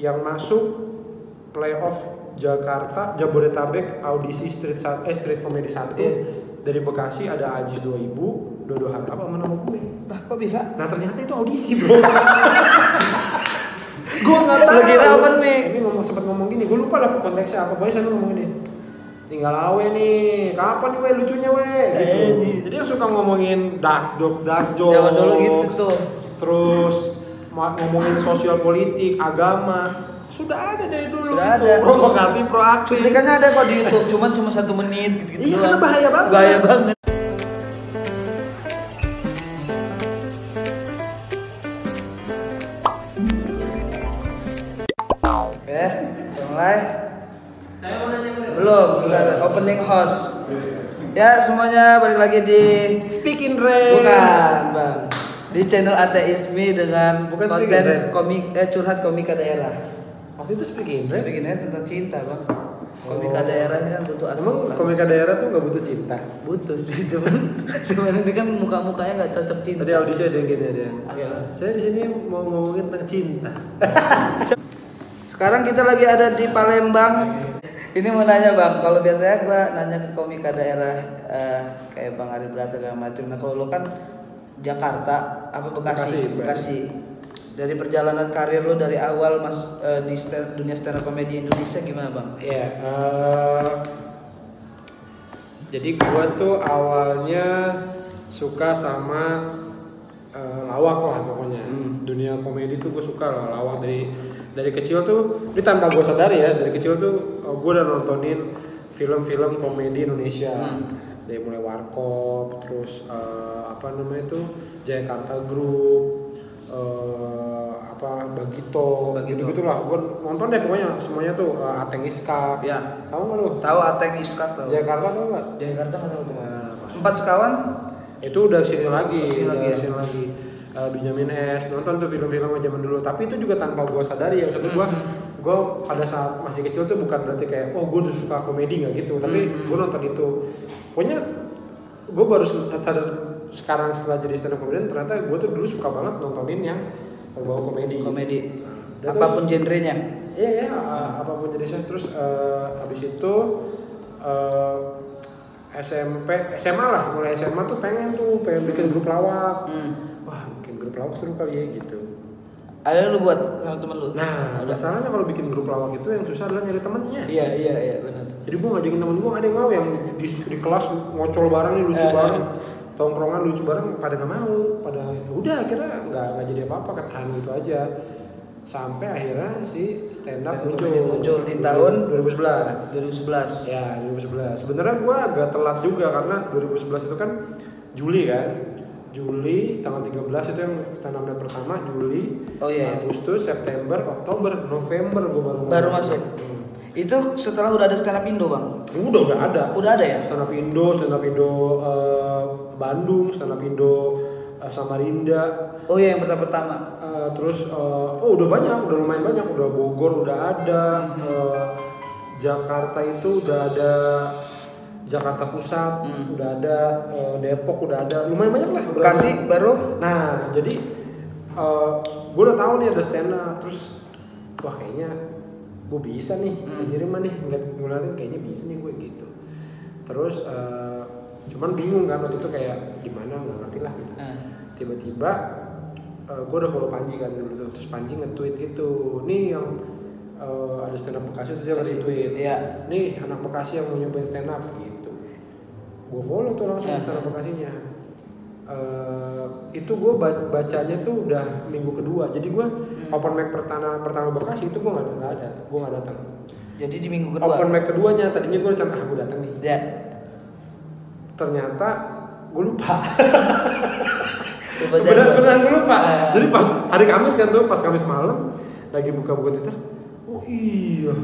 yang masuk playoff Jakarta Jabodetabek audisi street comedy 1 dari Bekasi ada Ajis 2000 Dodo Harta apa nama gue. Lah kok bisa? Nah ternyata itu audisi bro. Gue nggak tahu. Lu kira apa nih? Ini sempat ngomong gini, gue lupa lah konteksnya apa. Pokoknya saya ngomong gini, tinggal awe nih, kapan nih weh lucunya weh? Gitu. Jadi yang suka ngomongin dark joke. Zaman dulu gitu tuh. Terus ngomongin sosial politik, agama. Sudah ada dari dulu. Sudah ada. Provokatif, proaktif. Cuplikannya ada kok di YouTube, cuma 1 menit gitu-gitu. Iya, karena bahaya banget. Bahaya banget. Oke, mulai. Saya mau nanya Belum, opening host. Ya, semuanya balik lagi di Speaking Ray. Bukan, Bang. Di channel Ateisme dengan Bukan konten Speaking Ray. curhat komika daerah. Waktu itu Speaking Ray. Speaking Ray tentang cinta, Bang. Komika daerah ini kan butuh Emang asupan. komika daerah tuh nggak butuh cinta? Butuh sih, cuman ini kan muka-mukanya nggak cocok cinta. Tadi audisi ada yang gini ada. Oke. Saya di sini mau ngomongin tentang cinta. Sekarang kita lagi ada di Palembang. Ini mau nanya Bang, kalau biasanya gua nanya ke komika daerah kayak Bang Ari Brata segala macam. Nah kalau lo kan Jakarta apa Bekasi. Dari perjalanan karir lo dari awal di dunia stand up comedy Indonesia gimana Bang? Iya. Jadi gua tuh awalnya suka sama lawak lah pokoknya. Dunia komedi tuh gue suka lah lawak dari kecil tuh. Ini tanpa gue sadari ya, dari kecil tuh gue udah nontonin film-film komedi Indonesia. Dari mulai Warkop, terus apa namanya tuh Jakarta Group, Bagito gitu lah. Gue nonton deh pokoknya semuanya tuh. Ateng Iskak. Ya. Tahu nggak lu? Tahu Ateng Iskak tahu. Jakarta tahu nggak? Jakarta nggak tahu tuh. 4 sekawan Itu udah sini lagi. Ya? Sini lagi. Benjamin S, nonton tuh film-film zaman dulu. Tapi itu juga tanpa gue sadari ya. Maksudnya gue pada saat masih kecil tuh bukan berarti kayak gue udah suka komedi nggak gitu. Tapi gue nonton itu. Pokoknya gue baru sadar sekarang setelah jadi stand up comedian ternyata gue tuh dulu suka banget nontonin yang berbau komedi. Apapun genrenya. Iya apapun jenisnya. Terus habis itu SMA lah, mulai SMA tuh pengen bikin grup lawak. Wah bikin grup lawak seru kali ya gitu. Ada lu buat sama temen lu? Nah masalahnya kalau bikin grup lawak itu yang susah adalah nyari temennya. Iya benar. Jadi gue ngajakin temen gue ada yang mau yang di kelas ngocol bareng nih lucu bareng, tongkrongan lucu bareng pada nggak mau, pada udah akhirnya nggak jadi apa-apa, ketahan gitu aja. Sampai akhirnya si stand up muncul di tahun 2011. Ya 2011. Sebenarnya gue agak telat juga karena 2011 itu kan Juli kan. Juli tanggal 13 itu yang stand up night pertama. Juli, Agustus, September, Oktober, November gue baru masuk. Itu setelah udah ada stand up Indo Bang? Udah ada. Udah ada ya? Stand up Indo Bandung, stand up Indo Samarinda. Oh iya yang pertama. Terus udah lumayan banyak, udah Bogor udah ada, Jakarta itu udah ada, Jakarta Pusat udah ada, Depok udah ada, lumayan banyak lah. Bekasi baru. Nah jadi gue udah tahu nih ada stand up, terus wah kayaknya gue bisa nih, sendiri mah nih ngeliatin kayaknya bisa nih gue gitu. Terus cuman bingung kan waktu itu kayak gimana nggak ngerti lah gitu. Tiba-tiba gue udah follow Panji kan dulu tuh, terus Panji nge-tweet gitu, nih yang ada stand up Bekasi terus dia kasih tweet, nih anak Bekasi yang mau nyobain stand up gitu. Gue follow tuh langsung stand up Bekasinya. Itu gue bacanya tuh udah minggu kedua, jadi gue open mic pertama Bekasi itu gue nggak ada, gue nggak datang. Jadi di minggu kedua. Open mic keduanya tadinya gue rencana gue datang nih. Ya. Ternyata gue lupa. Beneran gue lupa. Jadi pas hari Kamis kan tuh, pas Kamis malam lagi buka-buka Twitter. Oh iya.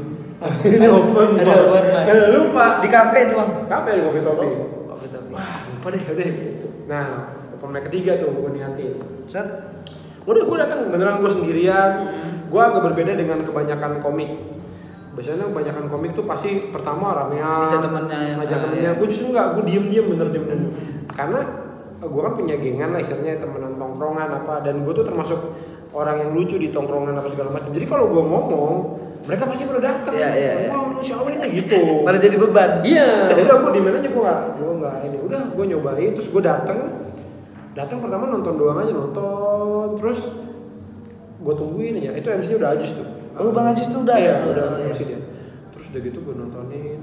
Ini open. Ada lupa. Di kafe tuh Bang. Kafe di Kopi Topi. Kopi Topi. Wah lupa deh gitu. Nah open mic ketiga tuh gue niatin. Set. Udah gue datang beneran gue sendirian. Gue agak berbeda dengan kebanyakan komik. Biasanya kebanyakan komik tuh pasti pertama ramean, ngajak temennya. Gue justru enggak, gue diem bener. Karena gue kan punya gengan lah istilahnya, temenan tongkrongan apa, dan gue tuh termasuk orang yang lucu di tongkrongan apa segala macam. Jadi kalau gue ngomong, mereka pasti pada datang. Wah, manusia ini gitu. Malah jadi beban. Iya, udah gue di mana aja gue nggak ini. Udah gue nyobain, terus gue datang pertama nonton doang aja, terus gue tungguin aja. Itu MC-nya udah Ajis tuh. Oh, Bang Ajis tuh udah. Iya, udah MC dia. Terus udah gitu gue nontonin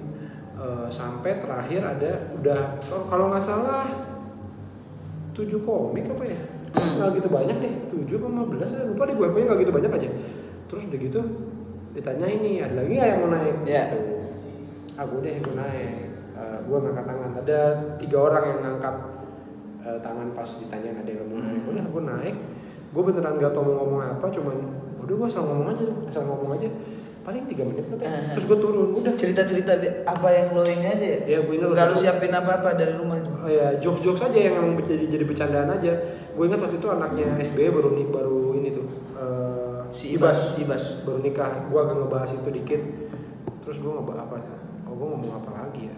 sampai terakhir ada udah kalau nggak salah 7 komik apa ya? Nggak gitu banyak deh, 7 apa 15 ya, lupa deh gue, pokoknya nggak gitu banyak aja. Terus udah gitu ditanya ini, ada lagi nggak yang mau naik? Gitu. Aku deh gue naik, gue ngangkat tangan, ada 3 orang yang ngangkat tangan pas ditanya ada yang mau naik. Udah gue naik, gue beneran nggak tau mau ngomong apa, cuman udah gue asal ngomong aja, paling 3 menit katanya. Terus gue turun, udah cerita apa yang lo ini aja ya? Ya gue ingat nggak lu siapin apa dari rumah itu? Oh ya, jokes aja yang jadi bercandaan aja. Gue ingat waktu itu anaknya SBY baru ini tuh si Ibas baru nikah. Gue agak ngebahas itu dikit. Terus gue ngebahas apa? Gue ngomong apa lagi ya?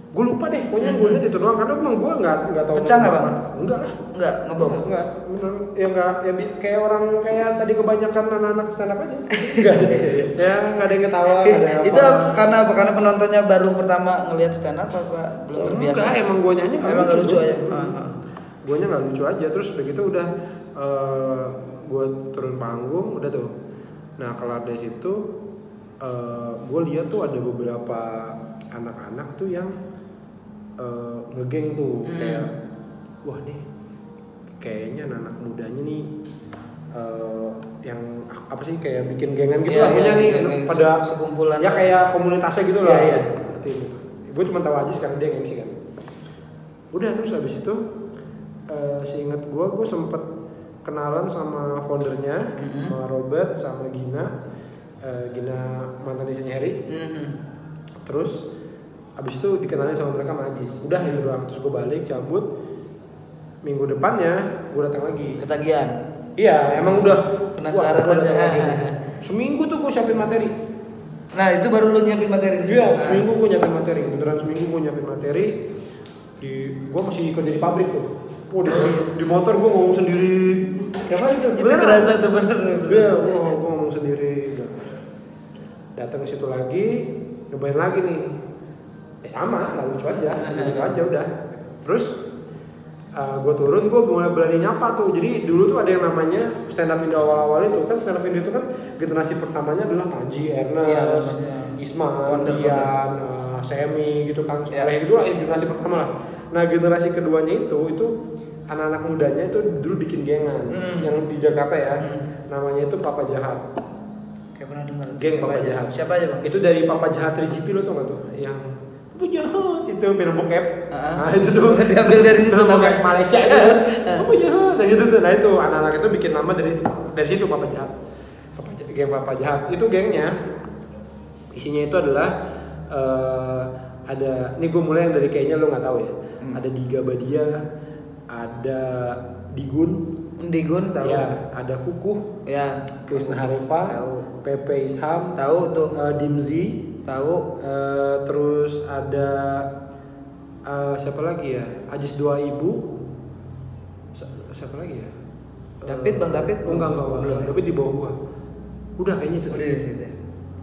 Gue lupa deh, pokoknya gue lihat itu doang karena emang gue nggak tahu. Pecah nggak bang? Enggak lah. Enggak ngebom. Enggak, bener. Ya enggak, ya kayak orang kayak tadi kebanyakan anak-anak stand up aja. Enggak. Ya enggak ada yang ketawa, ada apa. Itu karena apa? Karena penontonnya baru pertama ngelihat stand up apa belum terbiasa? Enggak, emang gue nyanyi emang nggak lucu aja. Guanya nggak lucu aja, terus begitu udah gue turun panggung udah tuh. Nah kelar dari situ gue lihat tuh ada beberapa anak-anak tuh yang ngegeng tuh kayak wah nih kayaknya anak mudanya nih yang apa sih kayak bikin gengan gitu lah punya nih pada sekumpulan ya kayak komunitasnya gitu lah. Iya. Gue cuma tahu aja sekarang dia MC kan. Udah terus habis itu seingat gue sempet kenalan sama foundernya, sama Robert, sama Gina mantan istrinya Harry. Terus abis itu dikenalin sama mereka sama Ajis. Udah itu doang. Terus gue balik cabut. Minggu depannya gue datang lagi. Ketagihan. Iya, emang udah penasaran aja. Seminggu tuh gue siapin materi. Nah itu baru lu nyiapin materi. Iya, seminggu gue nyiapin materi. Beneran seminggu gue nyiapin materi. Gue masih kerja di pabrik tuh. Oh di motor gue ngomong sendiri. Kayak apa itu? Itu kerasa tuh bener. Iya, gue ngomong sendiri. Datang ke situ lagi, nyobain lagi nih. Sama, nggak lucu aja, gitu aja udah. Terus gue turun, gue mulai berani nyapa tuh. Jadi dulu tuh ada yang namanya stand up Indo awal-awal itu kan stand up Indo itu kan generasi pertamanya adalah Panji, Ernest, Isman, Dian, Semi gitu kan, kayak gitu lah generasi pertama lah. Nah generasi keduanya itu anak-anak mudanya itu dulu bikin gengan yang di Jakarta ya, namanya itu Papa Jahat. Kayak pernah dengar. Geng Papa Jahat. Siapa aja bang? Itu dari Papa Jahat 3GP lo tau gak tuh? Yang Papa Jahat itu film bokep. Nah itu tuh diambil dari itu nama Malaysia itu. Papa Jahat. Nah itu tuh. Nah itu anak-anak itu bikin nama dari situ Papa Jahat. Geng Papa Jahat. Itu gengnya isinya itu adalah ada. Nih gue mulai yang dari kayaknya lo nggak tahu ya. Ada Diga Badia, ada Digun tahu. Ya, ada Kukuh. Ya. Krisna Harifa. Tahu. Pepe Isham. Tahu tuh. Dimzi. Tahu. Terus ada siapa lagi ya? Ajis 2000. Siapa lagi ya? Bang David. Oh, enggak. David di bawah gua. Udah kayaknya itu. Udah di situ.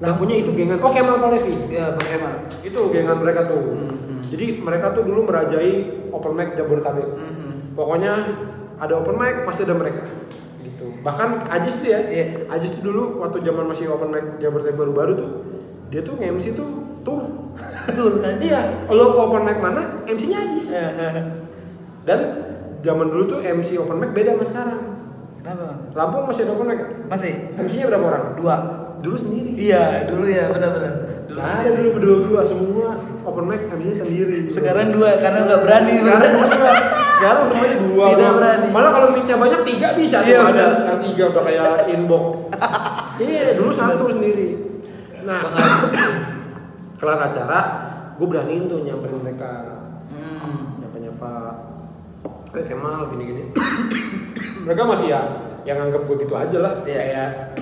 Lah punya itu gengan. Oh, Kemal Palevi. Ya, Bang Kemal. Itu gengan mereka tuh. Jadi mereka tuh dulu merajai open mic Jabodetabek. Pokoknya ada open mic pasti ada mereka. Gitu. Bahkan Ajis tuh ya. Yeah. Ajis tuh dulu waktu zaman masih open mic Jabodetabek baru-baru tuh, dia tuh nge-MC tuh tour. Kan? Iya. Kalau ke open mic mana, MC-nya Ajis. Dan zaman dulu tuh MC open mic beda sama sekarang. Kenapa? Lampung masih ada open mic kan? Masih. MC-nya berapa orang? 2. Dulu sendiri. Iya, dulu ya, benar-benar. Nah, ada dulu berdua semua open mic MC-nya sendiri. Sekarang 2 karena nggak berani. Sekarang semuanya 2. Tidak berani. Malah kalau mic-nya banyak 3 bisa. Iya, ada yang 3 udah kayak inbox. Iya, dulu 1 sendiri. Nah, kelar acara, gue beraniin tuh nyamperin mereka. Nyapa-nyapa. Kemal gini-gini. Mereka masih ya yang anggap gue gitu aja lah. Kayak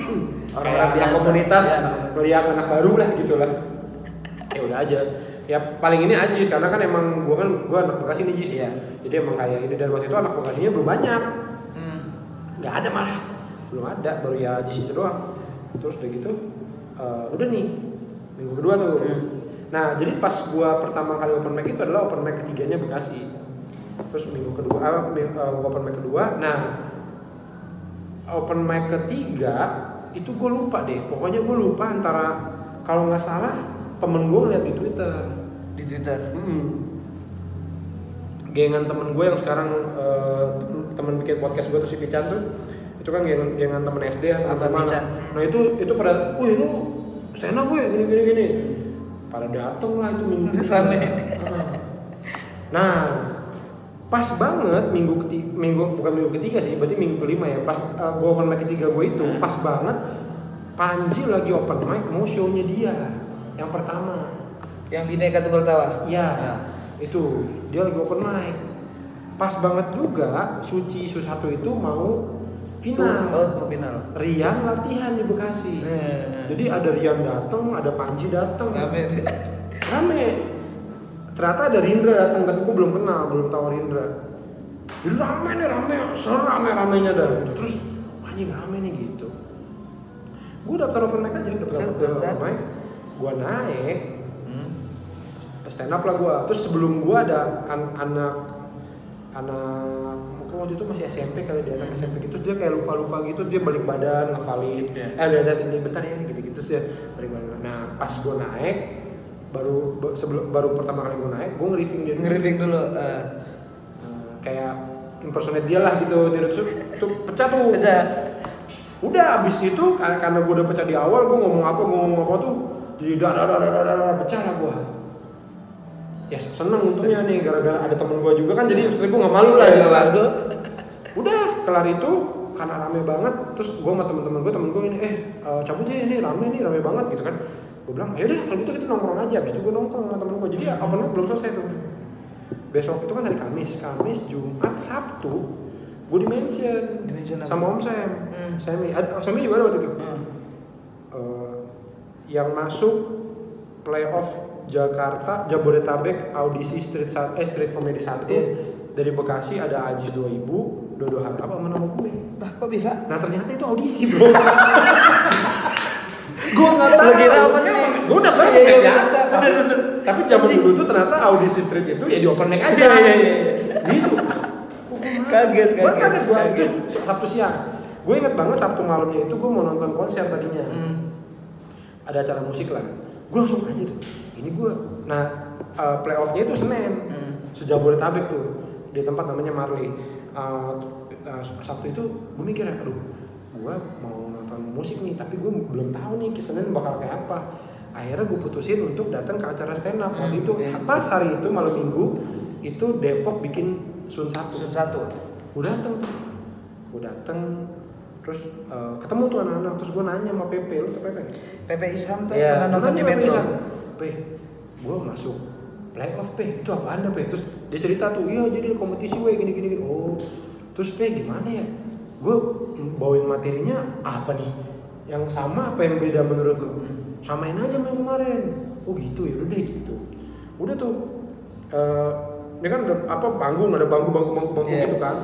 orang biasa komunitas melihat anak baru lah gitu lah. Ya udah aja. Ya paling ini Ajis karena kan emang gue anak Bekasi nih Jis. Jadi emang kayak ini dan waktu itu anak Bekasinya belum banyak. nggak ada malah, belum ada, baru ya di situ doang. Terus udah gitu udah nih minggu kedua tuh. Nah jadi pas gua pertama kali open mic itu adalah open mic ketiganya Bekasi. Terus minggu kedua gua open mic kedua. Nah open mic ketiga itu gue lupa deh, pokoknya gue lupa antara kalau nggak salah temen gue ngeliat di Twitter. Gengan temen gue yang sekarang temen bikin podcast gue tuh si Pican tuh, itu kan gengan temen SD atau mana. Nah itu pada, wih lu Sena gue gini. Pada dateng lah itu minggu rame. Nah pas banget minggu ketiga sih, berarti minggu kelima ya. Pas gue open mic ketiga gue itu pas banget Panji lagi open mic mau show-nya dia yang pertama. Yang Bineka Tunggal Tawa. Iya. Itu dia lagi open mic. Pas banget juga Suci Susatu itu mau final. Final. Rian latihan di Bekasi. Jadi ada Rian datang, ada Panji datang. Rame. Ternyata ada Rindra datang, tapi gue belum kenal, belum tahu Rindra. Jadi rame, serame-ramenya dah gitu. Terus anjing rame nih gitu. Gue daftar open mic aja, daftar open mic. Gue naik, stand up lah gue. Terus sebelum gue ada anak mungkin waktu itu masih SMP kali dia, anak SMP gitu. Dia kayak lupa gitu, dia balik badan, ngafalin. Lihat ini bentar ya, gitu-gitu sih ya, balik badan. Nah pas gue naik, baru pertama kali gue naik, gue nge-riffing dulu. Kayak impersonate dia lah gitu. Dia tuh pecah tuh. Udah abis itu karena gue udah pecah di awal, gue ngomong apa tuh jadi dar pecah lah gue. Ya seneng untungnya nih, gara-gara ada temen gue juga kan, jadi gue nggak malu lah ya. Udah kelar itu karena rame banget, terus gue sama temen gue ini cabut aja, ini rame banget gitu kan. Gue bilang ayo deh kalau gitu kita nongkrong aja. Abis itu gue nongkrong sama temen gue, jadi open mic belum selesai tuh. Besok itu kan hari Kamis, Jumat, Sabtu gue di-mention sama Om Sam. Sammy juga ada waktu itu. Yang masuk playoff Jakarta Jabodetabek audisi street comedy 1 dari Bekasi ada Ajis 2000, Dodo Harta apa nama gue. Lah kok bisa? Nah ternyata itu audisi bro. Gue nggak tahu. Lagi apa nih? Gue udah tahu biasa. Tapi zaman dulu tuh ternyata audisi street itu ya di open mic aja. Gitu. Kaget. Gue Sabtu siang. Gue inget banget Sabtu malamnya itu gue mau nonton konser tadinya. Ada acara musik lah. Gue langsung aja tuh. Ini gue. Nah playoffnya itu Senin. Sejabodetabek tuh di tempat namanya Marley. Sabtu itu gue mikir aduh gue mau nonton musik nih, tapi gue belum tahu nih Senin bakal kayak apa. Akhirnya gue putusin untuk datang ke acara stand up. Waktu itu pas hari itu malam minggu itu Depok bikin Sun 1. Gue datang terus ketemu tuh anak-anak, terus gue nanya sama Pepe, lu tuh Pepe Isham tuh pernah nonton di Metro. Gue masuk playoff itu apaan dah terus dia cerita tuh, iya jadi kompetisi gini. Oh terus gimana ya, gue bawain materinya apa nih yang sama apa yang beda menurut lu? Samain aja sama yang kemarin. Oh gitu ya, udah deh gitu. Udah tuh ini kan ada panggung gitu kan.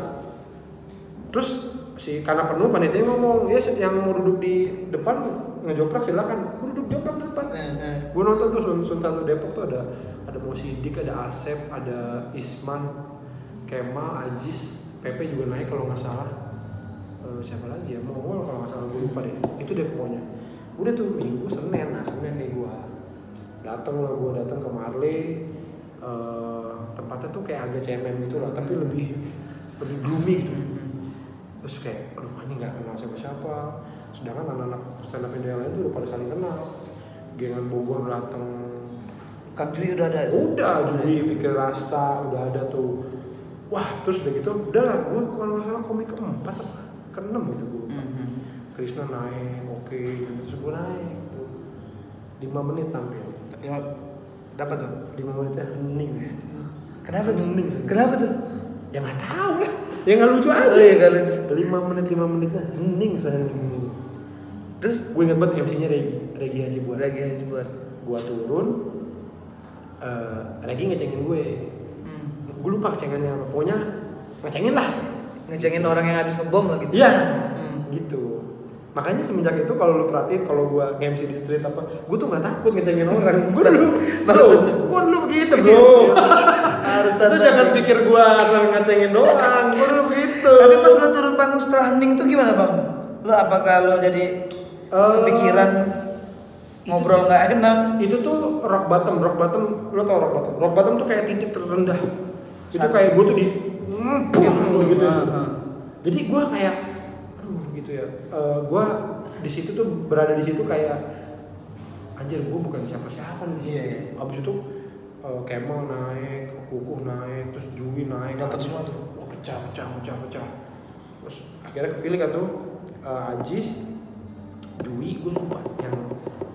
Terus karena penuh panitia ngomong, ya yang mau duduk di depan ngejoprak silakan. Gue duduk joprak di depan. Gue nonton tuh Sun 1 Depok tuh ada Mo Sidik, ada Asep, ada Isman, Kemal, Ajis, Pepe juga naik kalau nggak salah. Siapa lagi ya? Mongol kalau nggak salah, gue lupa deh. Itu deh pokoknya. Udah tuh minggu Senin nih gue datang ke Marley. Tempatnya tuh kayak agak cemen gitu lah, tapi lebih gloomy gitu. Terus kayak aduh ini nggak kenal siapa, sedangkan anak-anak stand up Indo yang lain tuh udah pada saling kenal. Gengan Bogor datang, Kang Jui udah ada itu? Udah, Jui, Fikir Rasta udah ada tuh. Wah terus udah gitu, udahlah gue kalau nggak salah komik ke-4 atau ke-6 gitu gue. Krisna naik, oke, terus gue naik tuh 5 menit tampil. Dapat tuh? 5 menitnya hening. Kenapa tuh? Hening. Kenapa tuh? Ya nggak tahu lah. Ya nggak lucu aja. Oh, iya, gak lucu. 5 menitnya hening sehening. Terus gue inget banget MC-nya Regi Hasibuan. Gue turun, Regi ngecengin gue. Gue lupa kecengannya apa. Pokoknya ngecengin lah. ngecengin orang yang habis ngebom lah gitu. Iya, gitu. Makanya semenjak itu kalau lu perhatiin kalau gua MC di street apa, gua tuh nggak takut ngecengin orang. Gua dulu begitu bro. Harus Itu jangan pikir gua asal ngecengin doang. Gua dulu begitu. Tapi pas lo turun panggung setelah hening tuh gimana bang? Lo apakah lo jadi kepikiran ngobrol nggak enak? Itu tuh rock bottom, lo tau rock bottom? Rock bottom tuh kayak titik terendah. Itu kayak gua tuh di gitu. Jadi gua kayak gitu ya, gue di situ tuh berada di situ kayak anjir gue bukan siapa-siapa di sini. Abis itu Kemal naik, Kukuh naik, terus Jui naik, dapat semua tuh. Pecah. Terus akhirnya kepilih kan tuh Ajis, Jui, gue lupa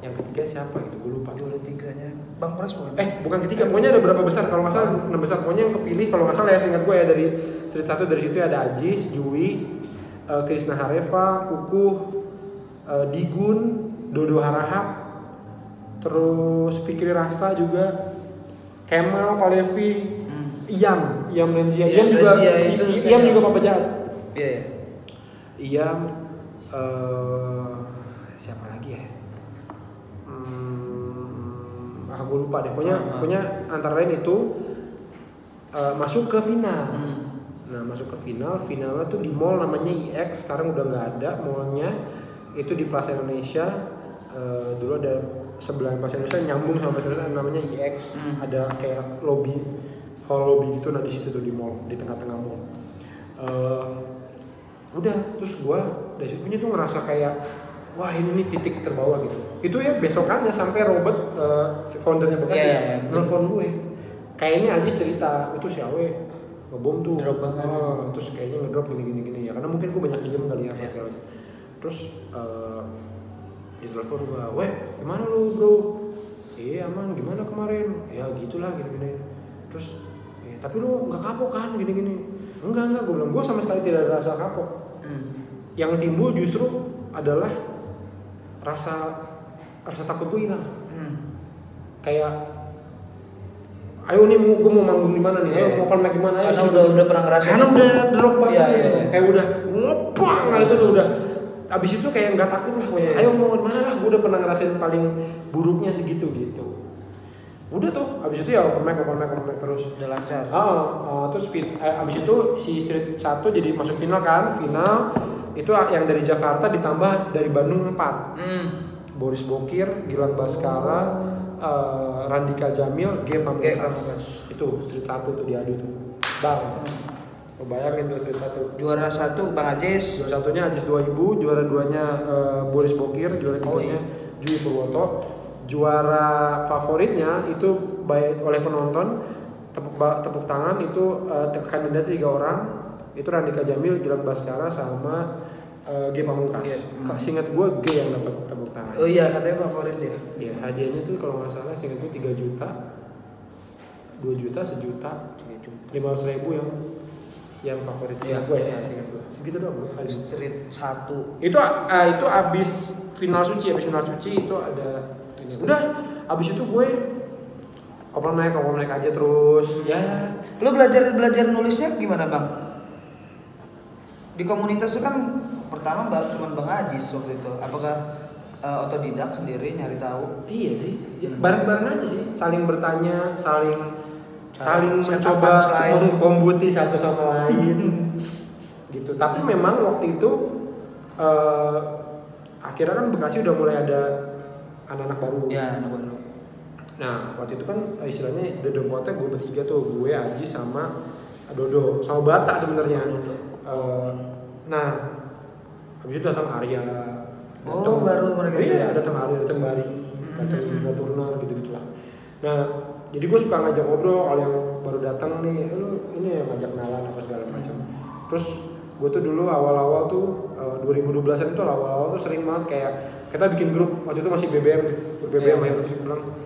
yang ketiga siapa gitu, gue lupa. Juara tiganya Bang Pras bukan? Bukan ketiga, pokoknya ada berapa besar kalau nggak salah 6 besar. Pokoknya yang kepilih kalau nggak salah ya seingat gue ya dari street 1 dari situ ada Ajis, Jui, Krishna Hareva, Kukuh, Digun, Dodo Harahap, terus Fikri Rasta juga, Kemal, Palevi, Iyam Lenzia, Iyam juga Papa Jahat. Iya. Iyam, siapa lagi ya? Gue lupa deh. Pokoknya antara lain itu masuk ke final. Nah masuk ke finalnya tuh di mall namanya IX, sekarang udah nggak ada mallnya, itu di Plaza Indonesia. Dulu ada sebelah Plaza Indonesia nyambung sama Plaza Indonesia namanya IX, ada kayak hall lobby gitu. Nah di situ tuh di mall, di tengah-tengah mall. Udah terus gua dari situ tuh ngerasa kayak wah ini nih titik terbawah gitu. Itu ya besokannya sampai Robert foundernya Bekasi nelfon gue, kayaknya Aji cerita itu si Awe ngebom tuh, drop banget. Terus kayaknya ngedrop gini ya, karena mungkin gue banyak diem kali ya. Terus di telepon gue, weh gimana lu bro? Iya aman, gimana kemarin? Ya gitulah gini. Terus tapi lu nggak kapok kan gini? Enggak, gue bilang gue sama sekali tidak ada rasa kapok. Yang timbul justru adalah rasa takut gue hilang. Kayak ayo nih gue mau manggung di mana nih? Ayo mau open mic di mana? Karena udah pernah ngerasain. Karena udah drop banget. Iya. Kayak udah ngopang lah itu tuh udah. Abis itu kayak nggak takut lah. Ayo mau di mana lah? Gue udah pernah ngerasain paling buruknya segitu gitu. Udah tuh. Abis itu ya open mic terus. Udah lancar. Terus abis itu si Street 1 jadi masuk final kan? Final itu yang dari Jakarta ditambah dari Bandung 4. Boris Bokir, Gilang Baskara, Randika Jamil, G Pamungkas. Itu Street 1 tuh diadu tuh. Bang. Bayangin tuh Street 1. Juara 1 Bang Ajis. Juara satunya Ajis 2000, juara 2-nya Boris Bokir, juara 3-nya Jui Purwoto. Juara favoritnya itu baik oleh penonton, tepuk tangan itu kandidat 3 orang. Itu Randika Jamil, Gilang Baskara sama G Pamungkas. Seingat gue G yang dapat tepuk tangan. Oh iya, katanya favorit dia. Iya, hadiahnya tuh kalau nggak salah seingat gue 3 juta, 2 juta, 1 juta, 500.000 yang favorit gue ya, seingat gue. Segitu doang bro. Street 1. Itu abis final suci itu ada. Udah, abis itu gue open mic aja terus. Ya. Lu belajar nulisnya gimana bang? Di komunitas itu kan pertama cuma Bang Ajis waktu itu. Apakah otodidak sendiri nyari tahu? Iya sih, bareng-bareng aja sih, saling bertanya, saling mencoba mengkombuti satu sama lain, gitu. Tapi memang waktu itu akhirnya kan Bekasi udah mulai ada anak-anak baru. Ya, anak baru. Nah waktu itu kan istilahnya dedengkotnya gue bertiga tuh, gue Aji sama Dodo, sama Bata sebenarnya. Nah habis itu datang Arya. Baru mereka itu ya? Datang Arya, datang Bari, datang juga Turner gitu-gitulah. Nah, jadi gue suka ngajak ngobrol kalau yang baru datang nih, lu ini yang ngajak kenalan apa segala macam. Terus gue tuh dulu awal-awal tuh 2012-an itu awal-awal tuh sering banget kayak kita bikin grup, waktu itu masih BBM ya, terus bilang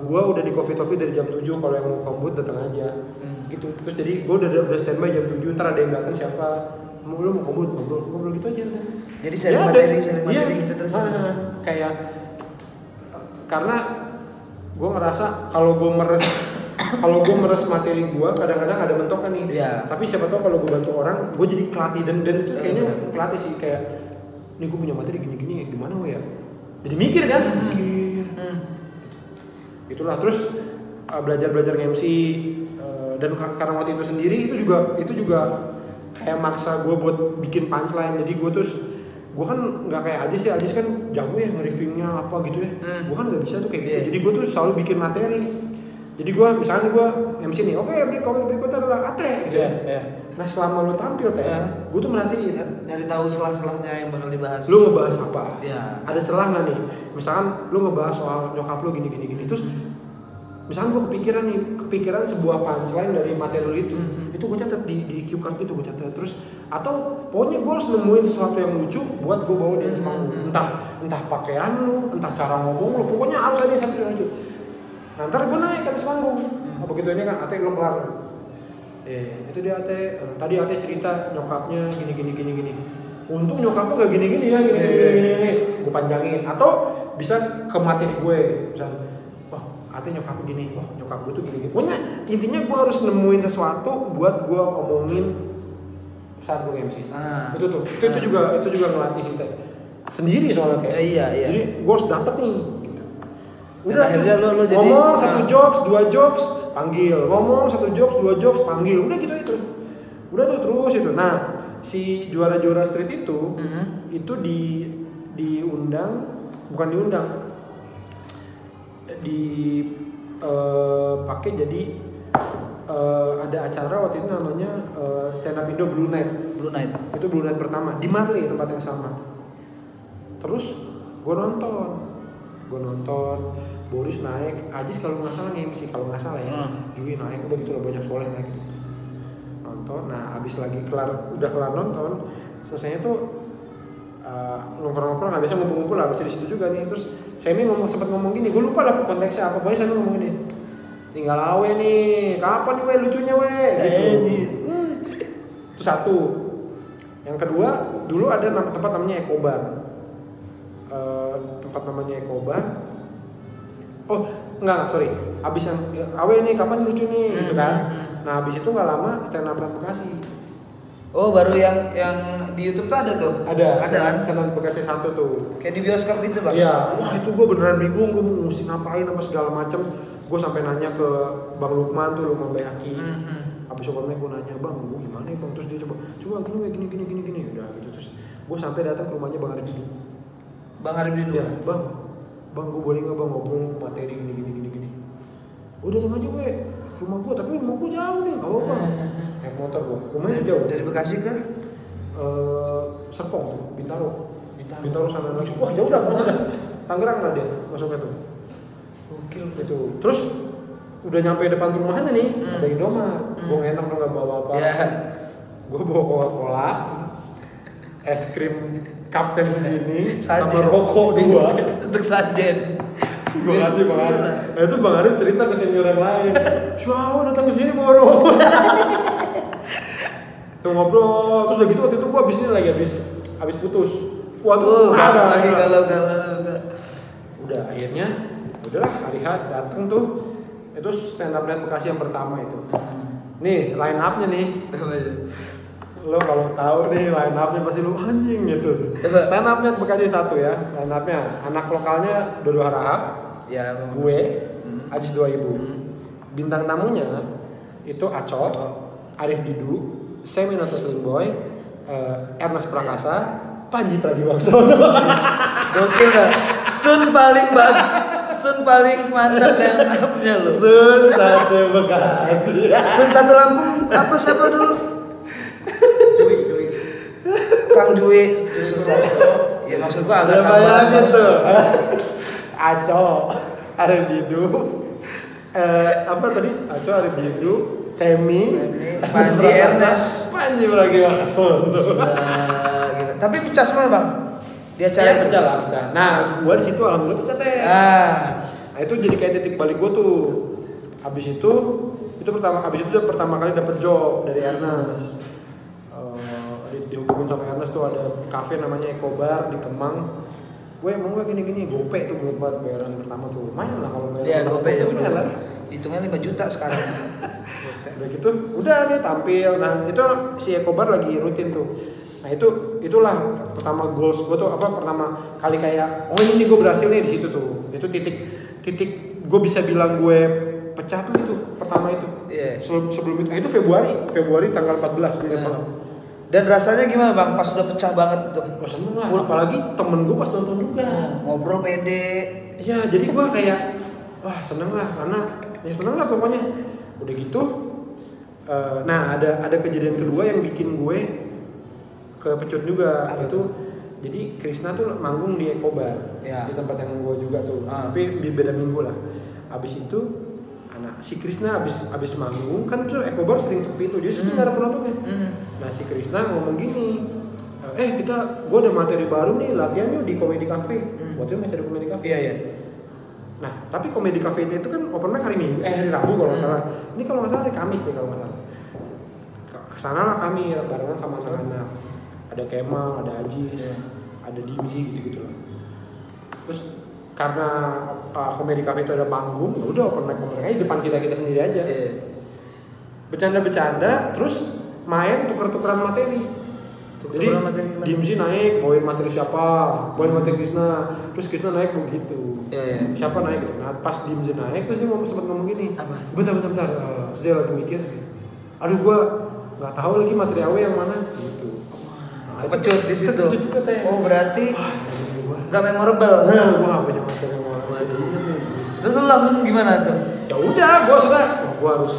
gue udah di coffee dari jam 7, kalau yang mau kombut datang aja. Gitu. Terus jadi gue udah standby jam 7, ntar ada yang datang siapa, lu mau kombut, ngobrol gitu aja. Jadi sharing materi gitu terus. Kayak karena gue ngerasa kalau gue kalau gue meres materi gue kadang-kadang ada mentok kan nih. Tapi siapa tahu kalau gue bantu orang, gue jadi kelatih dan itu kayaknya kelatih sih kayak nih gue punya materi gini-gini gimana gue ya. Jadi mikir kan, Itulah terus belajar MC dan karena waktu itu sendiri itu juga kayak maksa gue buat bikin punchline. Jadi gue kan nggak kayak Ajis kan jago ya nge-reviewnya apa gitu ya. Gue kan nggak bisa tuh kayak gitu. Jadi gue tuh selalu bikin materi. Jadi gue misalnya gue MC nih, oke komik berikutnya adalah Ate gitu ya. Nah selama lu tampil gue tuh merhatiin nyari tahu celah-celahnya yang bakal dibahas. Lu ngebahas apa? Ada celah nggak nih? Misalkan lu ngebahas soal nyokap lu gini terus misalkan gue kepikiran sebuah punchline dari materi lu itu gue catat di cue card gitu gue catat terus atau pokoknya gue harus nemuin sesuatu yang lucu buat gue bawa di atas panggung. Entah pakaian lu, entah cara ngomong lu, pokoknya harus ada satu yang lucu. Nah, ntar gue naik ke atas panggung. Begitu ini kan Ate lo kelar. Itu dia Ate. Tadi Ate cerita nyokapnya gini. Untung nyokapnya gak gini ya, gini. Gue panjangin. Atau bisa ke materi gue. Misalnya, Ate nyokap gini, nyokap gue tuh gini. Pokoknya intinya gue harus nemuin sesuatu buat gue omongin saat gue MC. Itu juga ngelatih kita sendiri soalnya kayak. Iya. Jadi gue harus dapet nih. Udah akhirnya lo jadi ngomong 1 jokes, 2 jokes, panggil. Ngomong 1 jokes, 2 jokes, panggil. Udah gitu itu. Udah tuh terus itu. Nah, si juara-juara street itu dipakai jadi ada acara waktu itu namanya stand up Indo Blue Night. Itu Blue Night pertama di Marley, tempat yang sama. Terus gue nonton Boris naik, Ajis kalau nggak salah nge-MC, kalau nggak salah ya, Jui naik, udah gitu lah banyak Soleh naik gitu. Nonton, nah abis lagi udah kelar nonton, selesainya tuh nongkrong-nongkrong, nggak biasa ngumpul-ngumpul lah, baca di situ juga nih. Terus Semi sempat ngomong gini, gue lupa lah konteksnya apa, pokoknya Semi ngomong gini, tinggal awe nih, kapan nih lucunya gitu. Itu satu. Yang kedua, dulu ada tempat namanya Ekobar. Sorry. Abis yang awe nih kapan lucu nih gitu kan. Nah abis itu nggak lama stand up Bekasi. Baru yang di YouTube tuh ada tuh. Ada kan stand up Bekasi 1 tuh. Kayak di bioskop itu bang. Iya. Wah itu gue beneran bingung, gue mesti ngapain apa segala macem. Gue sampai nanya ke Bang Lukman Bayaki. Abis opennya gue nanya, bang gue gimana ya bang? Terus dia coba gini. Udah gitu terus gue sampai datang ke rumahnya Bang Arif Didu. Ya bang gue boleh nggak bang ngobrol materi gini. Udah datang aja gue ke rumah gue, tapi rumah gue jauh nih, nggak apa naik motor gue, rumahnya jauh. Dari Bekasi ke Serpong tuh, Bintaro sana lagi. Wah jauh dah, Tangerang lah dia masuknya tuh. Oke. Itu terus udah nyampe depan rumahnya nih, ada Indomaret. Gue enak dong nggak bawa apa. Gue bawa Coca-Cola, es krim kapten segini, sama rokok 2 untuk sajen. Gue kasih Bang Arif. Nah itu Bang Arif cerita ke senior yang lain. Wow datang ke sini bawa rokok. Tuh ngobrol, terus udah gitu waktu itu gue abis putus. Waduh, lagi galau. Udah akhirnya, udahlah hari H datang tuh. Itu stand up net Bekasi yang pertama itu. Nih line up-nya nih. Lo kalau tahu nih line up-nya pasti lo anjing gitu. Stand up net Bekasi 1 ya. Line up-nya anak lokalnya Dodo Harahap. Ya, gue Ajis 2000. Bintang tamunya itu Aco, Arif Didu, Semi Noto Slim Boy, Ernest Prakasa, Panji Pragiwaksono. Gokil gak? Sun paling mantap yang upnya lo. Sun 1 Bekasi. Sun 1 Lampung apa siapa dulu? Cuy. Kang Dwi. Ya maksud gua agak tambah tuh. Aco, Arif Didu. Apa tadi? Aco, Arif Didu, Semi, Panji Ernest, Panji Pragiwaksono. Gitu. Tapi pecah semua bang. Dia cari pecah. Nah, gua di situ alhamdulillah pecah teh. Nah, itu jadi kayak titik balik gua tuh. Abis itu udah pertama kali dapet job dari Ernest. Dihubungin sama Ernest tuh ada kafe namanya Ekobar di Kemang. gue mau gue gini GoPay tuh buat bayaran pertama tuh main lah kalau bayaran. Iya GoPay ya main lah. Hitungnya 5 juta sekarang. Udah gitu, udah dia tampil. Nah itu si Ekobar lagi rutin tuh. Nah itulah pertama goals gue tuh pertama kali kayak ini gue berhasil nih di situ tuh. Itu titik gue bisa bilang gue pecah tuh itu pertama itu. Iya. Sebelum itu Februari tanggal 14 di Dan rasanya gimana bang? Pas udah pecah banget itu? Oh seneng lah, apalagi temen gue pas nonton juga. Ngobrol pede. Iya, jadi gue kayak wah seneng lah karena ya seneng lah pokoknya. Udah gitu, nah ada kejadian kedua yang bikin gue kepecut juga. Itu jadi Krisna tuh manggung di Ekobar ya. Di tempat yang gue juga tuh, tapi beda minggu lah. Abis itu si Krisna abis manggung kan tuh Ekobar sering sepi tuh, jadi sepi nggak ada penontonnya. Nah si Krisna ngomong gini, gue ada materi baru nih, latihan yuk di Comedy Cafe. Waktu itu masih ada Comedy Cafe. Iya. Nah tapi Comedy Cafe itu kan open mic hari Minggu, hari Rabu kalau nggak salah. Ini kalau nggak salah hari Kamis deh kalau nggak salah. Kesana lah kami barengan sama anak-anak. Ada Kemal, ada Ajis, ada Dimzi gitu lah. Terus karena Comedy Cafe itu ada panggung, ya udah open mic aja depan kita sendiri aja. Bercanda-bercanda, terus main tuker-tukeran materi. Jadi Dimzi naik, bawain materi siapa, bawain materi Krisna, terus Krisna naik begitu. Siapa naik gitu. Nah pas Dimzi naik, terus dia sempat ngomong gini, bentar. Terus dia lagi mikir sih, aduh gua nggak tahu lagi materi Awe yang mana gitu. Kepecut di situ. Oh berarti nggak memorable. Nah, gua nggak punya materi yang mana. Terus lu langsung gimana tuh? Ya udah, gua harus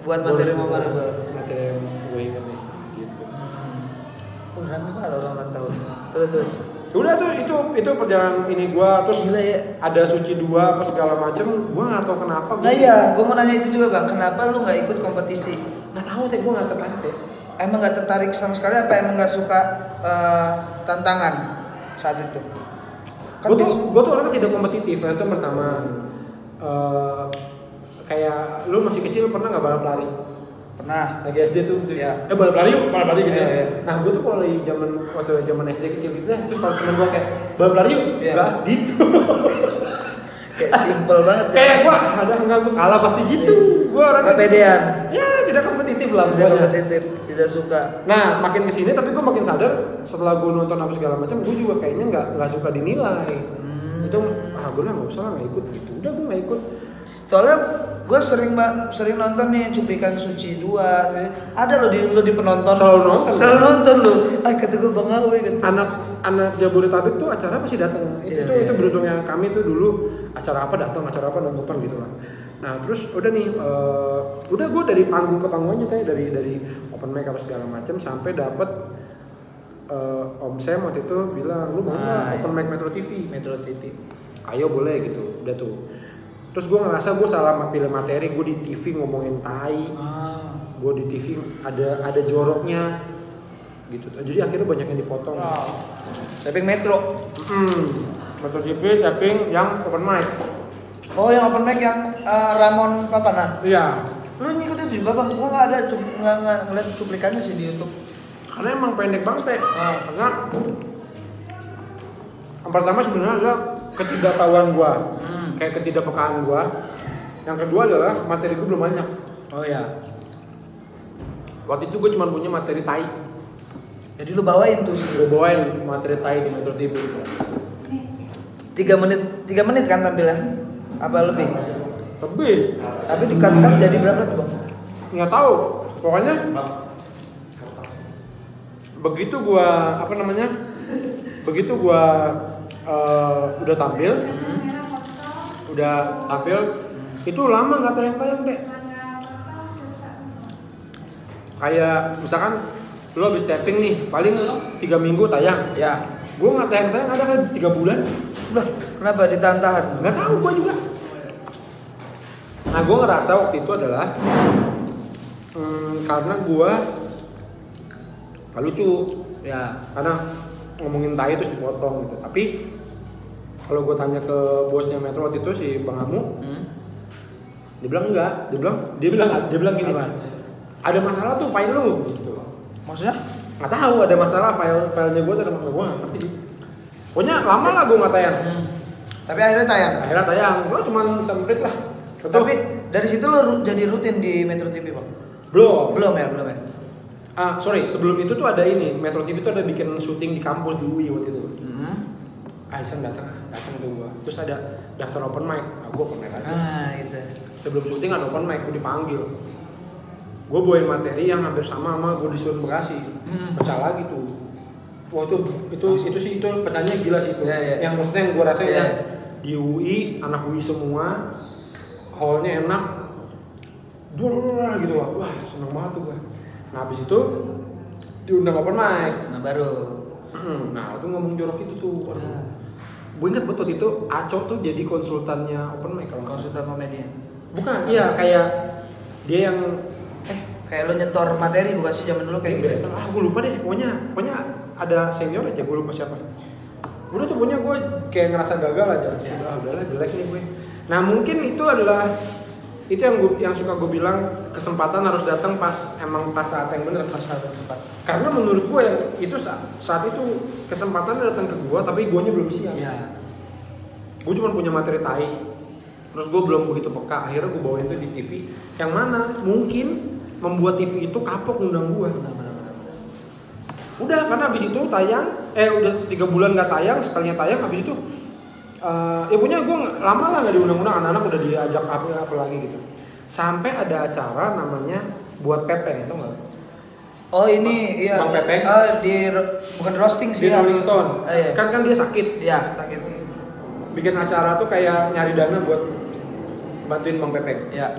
buat materi memorable. Materi yang gue ingat nih, gitu. Keren banget orang tahun. Terus. Udah tuh itu perjalanan ini gua terus gila ya. Ada Suci 2 apa segala macem, gua nggak tahu kenapa. Nah iya, gua mau nanya itu juga bang, kenapa lu nggak ikut kompetisi? Nggak tahu sih, gua nggak tertarik deh. Emang nggak tertarik sama sekali apa emang nggak suka tantangan saat itu? Kan Gue tuh orangnya tidak kompetitif. Itu pertama. Kayak lu masih kecil pernah nggak balap lari? Pernah. Lagi SD tuh. Ya. Balap lari gitu. Ya. Nah gue tuh kalau lagi zaman SD kecil gitu ya, terus kalau temen gue kayak balap lari yuk, nggak gitu. Kayak simple banget. Kayak gue enggak gue kalah pasti gitu. Gue orangnya kepedean. Ya tidak kompetitif lah. Tidak kompetitif, tidak suka. Nah makin kesini tapi gue makin sadar setelah gue nonton apa segala macam, gue juga kayaknya nggak suka dinilai. Itu gue lah nggak usah lah, nggak ikut gitu. Udah gue nggak ikut. Soalnya gue sering nonton nih cuplikan Suci 2. Ada lo di penonton. Selalu nonton lo. Kata gue Bang Awe gitu. Anak Jabodetabek tuh acara pasti datang. Itu beruntungnya kami tuh dulu acara apa nonton gitu lah. Nah terus udah nih, udah gue dari panggung ke panggung aja kayak dari open mic apa segala macam sampai dapet Om Sam waktu itu bilang lu mau nggak open mic Metro TV. Ayo boleh gitu, udah tuh. Terus gue ngerasa gue salah pilih materi, gue di TV ngomongin tai, gue di TV ada joroknya, gitu. Jadi akhirnya banyak yang dipotong. Tapping Metro. Metro TV, tapping yang open mic. Oh yang open mic yang Ramon Papana? Iya. Lu ngikut itu juga bang? Gue nggak ada, nggak ngeliat cuplikannya sih di YouTube. Karena emang pendek banget karena yang pertama sebenarnya adalah ketidaktahuan gue. Kayak ketidakpekaan gua. Yang kedua adalah materi gua belum banyak. Oh ya. Waktu itu gua cuma punya materi tai. Jadi lu bawain tuh. Gua bawain materi tai di Metro TV. 3 menit kan tampilnya? Apa lebih? Lebih. Tapi di-cut jadi berapa tuh bang? Nggak tahu. Pokoknya begitu gua udah tampil. Itu lama nggak tayang deh. Kayak misalkan lu habis tapping nih paling 3 minggu tayang ya. Gue nggak tayang ada kan 3 bulan. Lah kenapa ditahan? Nggak tahu gue juga. Nah gue ngerasa waktu itu adalah karena gue gak lucu ya, karena ngomongin tai terus dipotong gitu. Tapi kalau gue tanya ke bosnya Metro waktu itu si Bang Amu, dia bilang enggak, dia bilang gini, ada masalah tuh file lu, gitu. Maksudnya? Nggak tahu ada masalah filenya gue, ada masalah gue nggak ngerti sih. Pokoknya lama lah gue nggak tayang. Tapi akhirnya tayang. Gue cuma semprit lah. Tapi dari situ lo jadi rutin di Metro TV bang? Belum ya. Sorry, sebelum itu tuh ada ini, Metro TV tuh ada bikin syuting di kampus di UI waktu itu. Aisyah datang tuh gua. Terus ada daftar open mic, gua open mic aja. Itu. Sebelum syuting ada open mic, gua dipanggil. Gua bawain materi yang hampir sama gua disuruh Bekasi. Pecah lagi tuh. Wah itu sih itu pecahnya gila sih itu. Yang maksudnya yang gua rasain ya di UI, anak UI semua, hallnya enak. Gitu loh. Wah, seneng banget tuh gua. Nah, habis itu diundang open mic. Nah, baru. Nah, itu ngomong jorok itu tuh. Gue inget betul itu Aco tuh jadi konsultannya open mic kalau konsultan komedi. Bukan, iya kayak dia yang kayak lo nyetor materi bukan sih zaman dulu kayak gitu. Gue lupa deh. Pokoknya ada senior aja, gue lupa siapa. Udah tuh pokoknya gue kayak ngerasa gagal aja. Udahlah jelek nih gue. Nah, mungkin itu adalah itu yang suka gue bilang kesempatan harus datang pas saat yang benar, pas saat yang tepat. Karena menurut gue itu saat itu kesempatan datang ke gue tapi guanya belum siap. Iya. Gue cuma punya materi tai, terus gue belum begitu peka. Akhirnya gue bawain itu di TV yang mana mungkin membuat TV itu kapok ngundang gue. Udah karena abis itu tayang, udah 3 bulan nggak tayang, sekalinya tayang abis itu punya gue lama lah nggak diundang-undang, anak-anak udah diajak apa lagi gitu. Sampai ada acara namanya buat Pepeng, tau nggak? Oh ini iya. Bang Pepeng. Bukan roasting sih. Di Rolling Stone. Iya. Kan dia sakit. Iya sakit. Bikin acara tuh kayak nyari dana buat bantuin Bang Pepeng. Iya.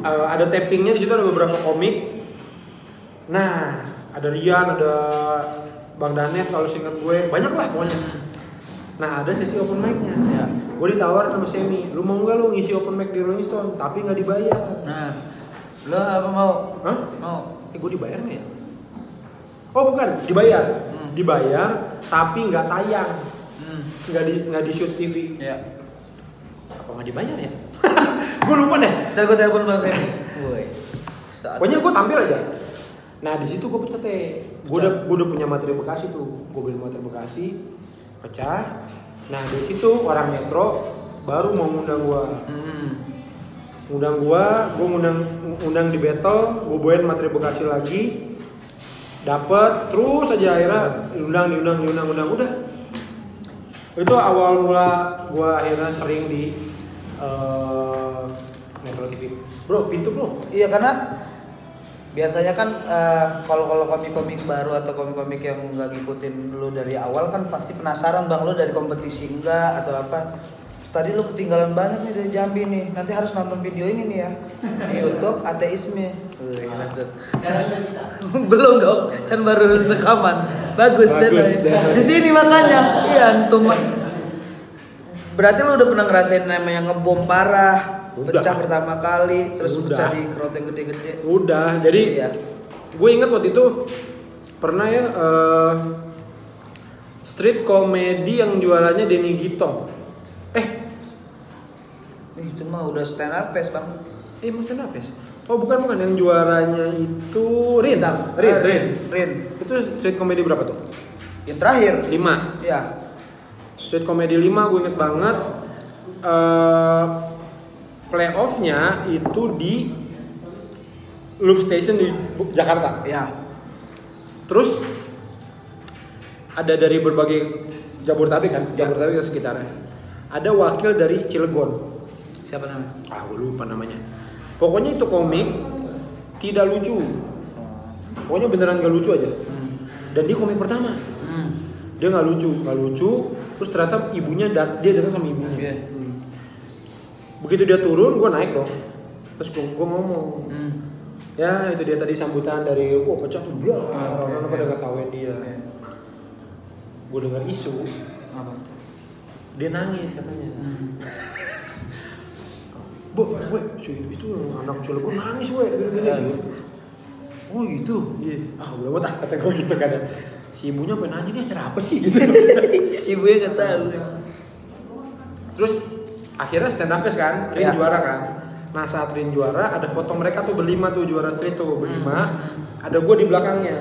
Ada tappingnya di situ, ada beberapa komik. Nah, ada Rian, ada Bang Danet kalau singkat gue, banyak lah pokoknya. Nah, ada sesi open mic-nya. Ya. Gue ditawarin sama Semi, lu mau nggak lu ngisi open mic di Rolling Stone, tapi nggak dibayar. Nah, lo apa mau? Hah? Mau? Gue dibayar nggak ya? Oh bukan, dibayar. Dibayar, tapi nggak tayang. Nggak di shoot TV. Ya. Apa nggak dibayar ya? Gue lupa deh. Ntar gue telepon Bang Semi. Woi. Pokoknya gue tampil aja. Nah di situ gue petete. Gue udah punya materi Bekasi tuh. Gue beli materi Bekasi, pecah. Nah di situ orang Metro baru mau ngundang gue. Ngundang gue ngundang di battle. Gue bawain materi Bekasi lagi. Dapet terus aja akhirnya diundang udah. Itu awal mula gue akhirnya sering di Metro TV. Bro, pintu bro. Iya karena biasanya kan kalau komik-komik baru atau komik-komik yang nggak ngikutin lu dari awal kan pasti penasaran bang lu dari kompetisi enggak atau apa. Tadi lu ketinggalan banyak nih dari Jambi nih. Nanti harus nonton video ini nih ya di YouTube ateisme. Sekarang udah bisa. Belum dong, kan baru rekaman. Bagus dan di sini makanya. Iya antum. Berarti lu udah pernah ngerasain namanya ngebom parah, pecah pertama kali, terus pecah di keroteng gede-gede. Udah, jadi iya. Gue inget waktu itu pernah ya street comedy yang juaranya Denny Gitong. Itu mah udah stand up fest bang. Mau stand up fest? Oh bukan yang juaranya itu Rin. Itu street comedy berapa tuh? Yang terakhir 5. Iya. Street comedy 5 gue inget banget. Playoff-nya itu di Loop Station di Jakarta. Iya. Terus ada dari berbagai Jabodetabek kan, Jabodetabek sekitarnya. Ada wakil dari Cilegon. Siapa namanya? Gue lupa namanya. Pokoknya itu komik tidak lucu. Pokoknya beneran gak lucu aja. Dan dia komik pertama. Dia nggak lucu. Terus ternyata ibunya dia datang sama ibunya. Begitu dia turun, gue naik dong. Terus gue ngomong. Ya itu dia tadi sambutan dari pecah tuh blah. Orang pada ngetawain dia. Gue dengar isu. Apa? Dia nangis katanya. Itu anak cucu gue nangis gini. Oh gitu. Iya. Udah mau tak kata gue gitu kan. Si ibunya apa nanya nih acara apa sih gitu. Ibunya nggak tahu. Terus akhirnya stand up fest kan, Rin juara kan. Nah saat Rin juara ada foto mereka tuh berlima tuh juara street tuh berlima. Ada gue di belakangnya.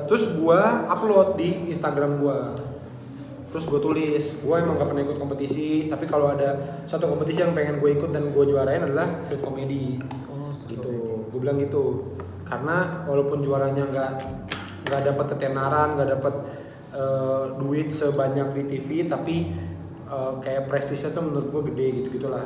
Terus gue upload di Instagram gue. terus gue tulis gue emang gak pernah ikut kompetisi, tapi kalau ada satu kompetisi yang pengen gue ikut dan gue juarain adalah street comedy. Gitu gue bilang gitu, karena walaupun juaranya nggak dapat ketenaran, nggak dapat duit sebanyak di TV, tapi kayak prestisnya tuh menurut gue gede gitu gitulah.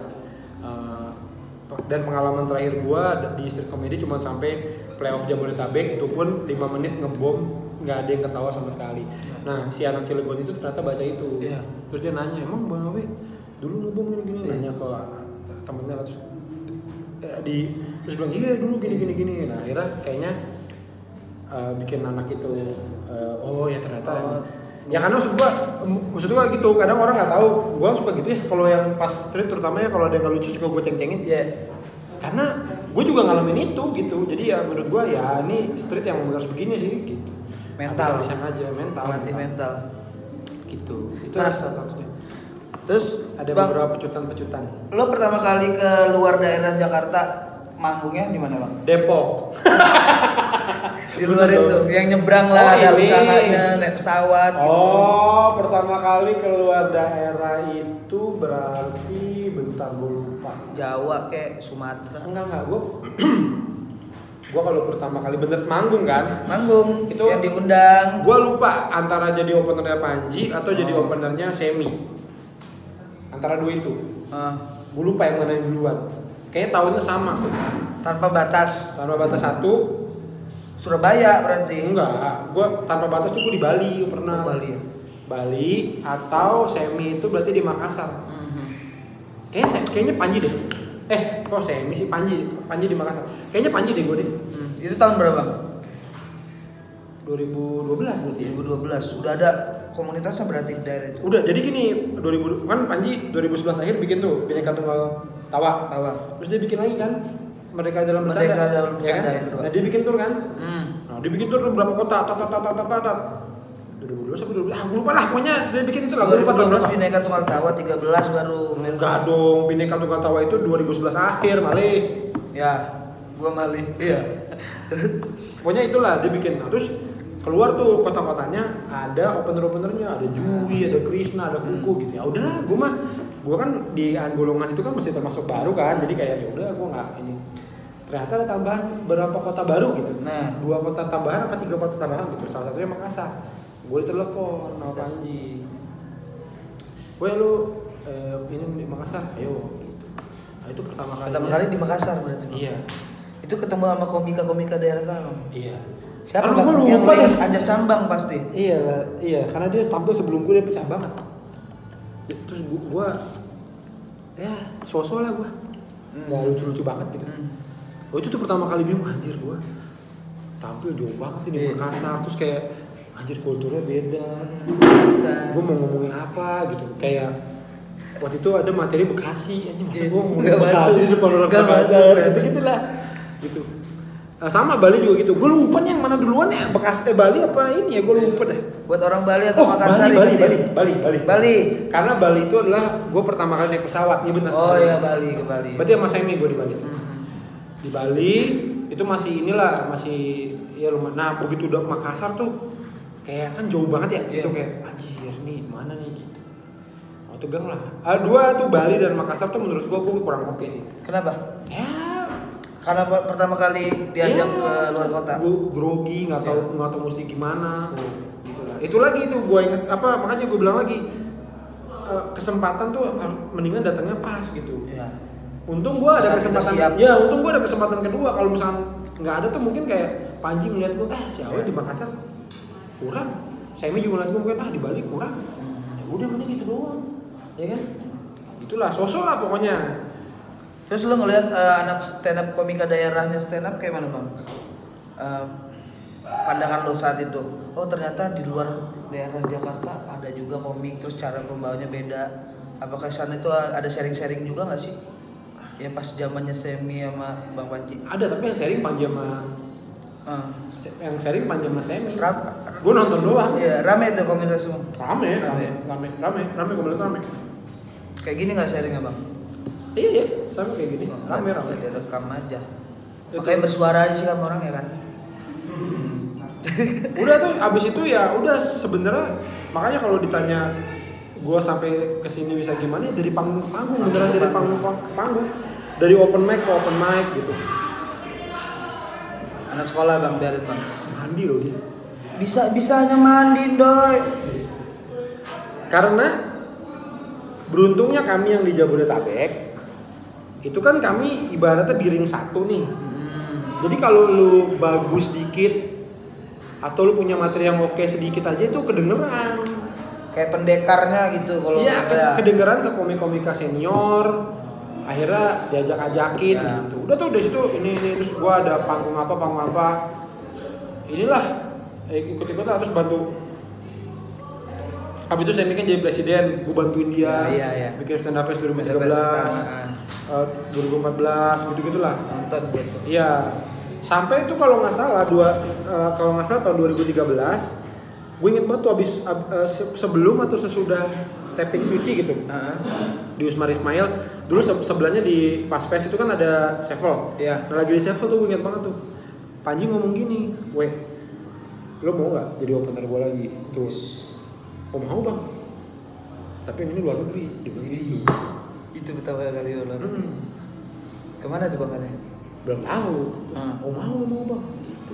Dan pengalaman terakhir gue di street comedy cuma sampai playoff Jabodetabek, itu pun 5 menit ngebom, nggak ada yang ketawa sama sekali. Nah si anak Cilegon itu ternyata baca itu, terus dia nanya, emang Bang Awe dulu ngebom gini, nanya ke temennya, terus bilang iya dulu gini. Nah akhirnya kayaknya bikin anak itu oh ya ternyata ya karena maksud gua gitu, kadang orang nggak tahu, gua suka gitu ya kalau yang pas street, terutama ya kalau ada yang nggak lucu suka gua ceng-cengin karena gue juga ngalamin itu gitu. Jadi ya menurut gua ya ini street yang harus begini sih gitu, mental bisa aja mental gitu. Itu salah satunya. Terus ada Bang, beberapa pecutan. lo pertama kali ke luar daerah Jakarta manggungnya di mana Bang? Depok. Di luar itu yang nyebrang lah, ada usahanya naik pesawat gitu. Oh, pertama kali keluar daerah itu berarti bentar gue lupa. Jawa kayak Sumatera. Enggak gue kalau pertama kali bener manggung kan. Manggung itu yang diundang. Gue lupa antara jadi openernya Panji atau jadi openernya Semi. Antara dua itu. Gue lupa yang mana yang duluan. Kayaknya tahunnya sama. Tanpa batas 1. Surabaya berarti. Enggak, gue tanpa batas tuh gue di Bali pernah. Bali. Bali atau Semi itu berarti di Makassar. Kayaknya Panji deh. Kok Semi sih, Panji di Makassar. Kayaknya Panji deh gue deh. Itu tahun berapa? 2012 berarti ya. 2012. Udah ada komunitasnya berarti di daerah itu. Udah, jadi gini, 2000 kan Panji 2011 akhir bikin tuh Bhinneka Tunggal Tawa. Terus dia bikin lagi kan Merdeka dalam Bercanda, ya kan? Nah dia bikin tur kan? Nah dia bikin tur ke beberapa kota, 2012 sampai 2012, gue lupa lah, pokoknya dia bikin itu lah. 2012 Bhinneka Tunggal Tawa, 13 baru. Enggak dong, Bhinneka Tunggal Tawa itu 2011 akhir malih. Ya, gua malih. Iya. Pokoknya itulah dia bikin. Nah, terus keluar tuh kota-kotanya, ada opener-openernya, ada Jui, ada Krishna, ada Kuku gitu. Ya udahlah, gua kan di golongan itu kan masih termasuk baru kan, jadi kayak ya udah gua nggak ini. Ternyata ada tambahan berapa kota baru gitu. Nah, 2 kota tambahan apa 3 kota tambahan gitu. Salah satunya Makassar. Gue ditelepon sama Panji. Weh lu ini di Makassar, ayo gitu. Nah, itu pertama kali di Makassar berarti. Iya. Itu ketemu sama komika-komika daerah sana. Iya. Siapa Bang? Yang lihat Anjas Cambang pasti. Iya, karena dia tampil sebelum gue, dia pecah banget. Terus gue ya sosok lah gue. Nggak lucu-lucu banget gitu. Oh itu tuh pertama kali bingung, anjir gue tampil jauh banget ini di Makassar, terus kayak anjir kulturnya beda. Gue mau ngomongin apa gitu, kayak waktu itu ada materi Bekasi, aja masa gue ngomongin Bekasi di depan orang Makassar, gitu-gitulah gitu. Nah, sama Bali juga gitu, gue lupa nih yang mana duluan ya, Bekasi Bali apa ini ya, gue lupa deh. Buat orang Bali atau Makassar? Bali. Karena Bali itu adalah gue pertama kali naik pesawat, iya benar. Oh iya, Bali ke Bali. Berarti sama Semi gue di Bali. Di Bali itu masih ya lumayan. Nah begitu udah Makassar tuh kayak kan jauh banget ya, itu kayak anjir nih mana nih gitu. Oh tegang lah. Dua tuh Bali dan Makassar tuh menurut gue kurang oke sih. Kenapa? Ya karena pertama kali diajak ke luar kota. Gue grogi, nggak tahu mesti gimana. Gitu lah. Itu lagi tuh gue inget apa, makanya gue bilang lagi kesempatan tuh mendingan datangnya pas gitu. Untung gue ada kesempatan. Ya untung gue ada kesempatan kedua. Kalau misalnya nggak ada tuh mungkin kayak Panji ngeliat gue, si Awe di Makassar kurang. Semi juga ngeliat gue mungkin di Bali kurang. Ya udah mending gitu doang, ya kan? Itulah sosok lah pokoknya. Terus lo ngeliat anak stand up komika daerahnya stand up kayak mana Bang? Pandangan lo saat itu, oh ternyata di luar daerah Jakarta ada juga komik, terus cara pembawanya beda. Apakah sana itu ada sharing-sharing juga nggak sih? Ya pas zamannya Semi sama Bang Panji. Ada, tapi yang sharing Panji sama yang sharing Panji sama Semi. Gue nonton doang. Iya, rame tuh komunitas semua. Rame komunitas rame. Kayak gini nggak sharing Bang? Iya, sama kayak gini. Rame. Dia rekam aja. Makanya bersuara aja sih kan orang ya kan. Udah tuh abis itu ya udah sebenarnya makanya kalau ditanya gue sampai kesini bisa gimana ya dari panggung ke panggung, beneran dari panggung ke panggung, dari open mic ke open mic gitu. Anak sekolah bang, biarin bang. Mandi loh dia. Bisanya mandi doi. Karena beruntungnya kami yang di Jabodetabek itu kan kami ibaratnya di ring 1 nih. Jadi kalau lu bagus dikit atau lu punya materi yang oke sedikit aja itu kedengeran. Kayak pendekarnya gitu kalau. Iya, kedengeran ke komika senior. Akhirnya diajak-ajakin gitu. Udah tuh dari situ ini terus gua ada panggung apa. Inilah ikut-ikut lah terus bantu. Habis itu saya mikir jadi presiden, gue bantuin dia. Iya. Bikin stand up fest 2013, 2014 gitu-gitulah. Nonton gitu. Iya. Sampai itu kalau nggak salah tahun 2013, gue inget banget tuh sebelum atau sesudah tapping suci gitu. Di Usmar Ismail, dulu sebelahnya di Pas Fest itu kan ada Sevel. Iya. Nah lagi di Sevel tuh gue inget banget tuh. Panji ngomong gini, "Weh, lo mau nggak jadi opener gue lagi?" Terus, "Oh mau bang, tapi ini luar negeri." Itu pertama kali luar negeri. Kemana tuh bang katanya? Belum tahu. Oh mau bang. Gitu.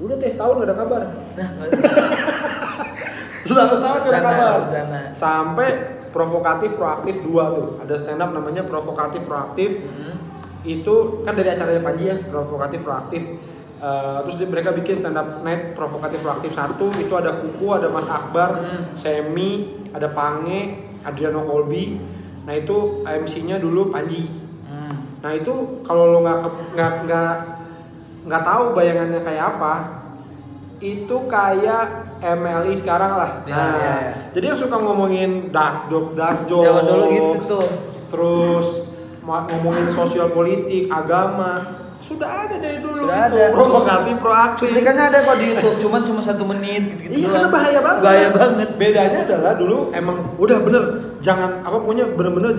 Udah tes tahun gak ada kabar. Nah, tahun gak ada kabar. Rencana. Sampai provokatif proaktif 2 tuh. Ada stand up namanya provokatif proaktif. Itu kan dari acaranya Panji ya, provokatif proaktif. Terus mereka bikin stand up night provokatif proaktif 1 itu ada Kuku, ada Mas Akbar, Semi, ada Pange, Adriano Kolbi. Nah itu MC-nya dulu Panji. Nah itu kalau lo nggak tahu bayangannya kayak apa, itu kayak MLI sekarang lah. Ya. Jadi yang suka ngomongin dark joke. Zaman dulu gitu tuh. Terus ngomongin sosial politik, agama. Sudah ada dari dulu. Sudah ada. Provokatif, proaktif. Cuplikannya ada kok di YouTube, cuman cuma 1 menit gitu. Iya, karena bahaya banget. Bahaya banget. Bedanya adalah dulu emang udah bener, jangan bener-bener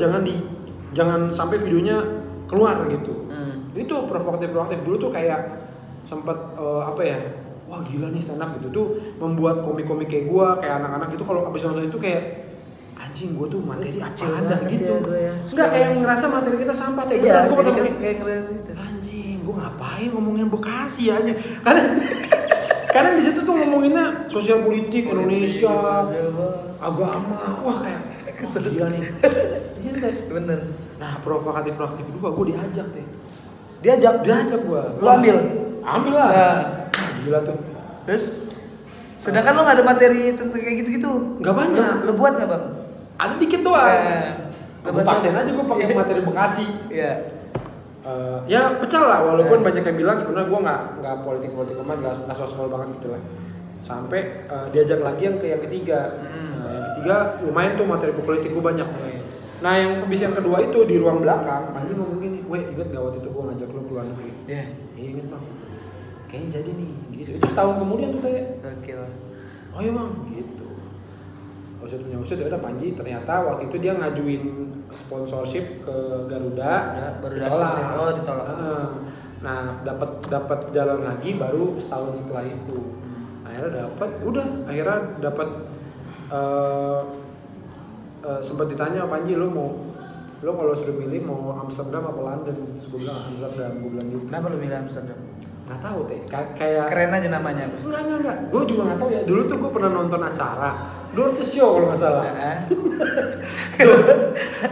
jangan sampai videonya keluar gitu. Itu provokatif dulu tuh kayak sempat wah gila nih stand up gitu tuh membuat komik-komik kayak gua, kayak anak-anak gitu kalau abis nonton itu kayak anjing gue tuh materi apa ada gitu. Enggak kayak ngerasa materi kita sampah kayak iya, gue pertama kali kayak ngerasa gitu. Anjing, gue ngapain ngomongin Bekasi aja. Karena di situ tuh ngomonginnya sosial politik Indonesia, agama. Wah kayak gila nih. Bener. Nah, provokatif proaktif 2 gue diajak teh. Diajak gue. Lu ambil lah. Nah. Gila tuh. Terus sedangkan lo gak ada materi tentang kayak gitu-gitu. Gak banyak. Lo buat gak bang? Ada dikit doang. Gue paksain aja gue pakai materi Bekasi. Iya. Ya pecah lah walaupun banyak yang bilang sebenarnya gue nggak politik amat, nggak sosial banget gitu lah. Sampai diajak lagi yang ketiga. Yang ketiga lumayan tuh materi politik gue banyak. Nah yang pembicaraan kedua itu di ruang belakang, Panji ngomong gini, "Weh inget gak waktu itu gue ngajak lo keluar negeri?" Iya. Inget bang. Kayaknya jadi nih. Gitu. Itu tahun kemudian tuh kayak. Oke lah. Oh iya bang, gitu. Usut ya udah Panji ternyata waktu itu dia ngajuin sponsorship ke Garuda, baru ditolak. Ditolak. Nah dapat jalan lagi baru setahun setelah itu. Akhirnya dapat sempat ditanya Panji lo kalau suruh milih mau Amsterdam apa London? Terus gue bilang Amsterdam, gue bilang gitu. Kenapa lo milih Amsterdam? Nggak tahu teh, kayak keren aja namanya. Enggak, gue juga nggak tahu ya. Dulu tuh gue pernah nonton acara Dorce Show kalau nggak salah.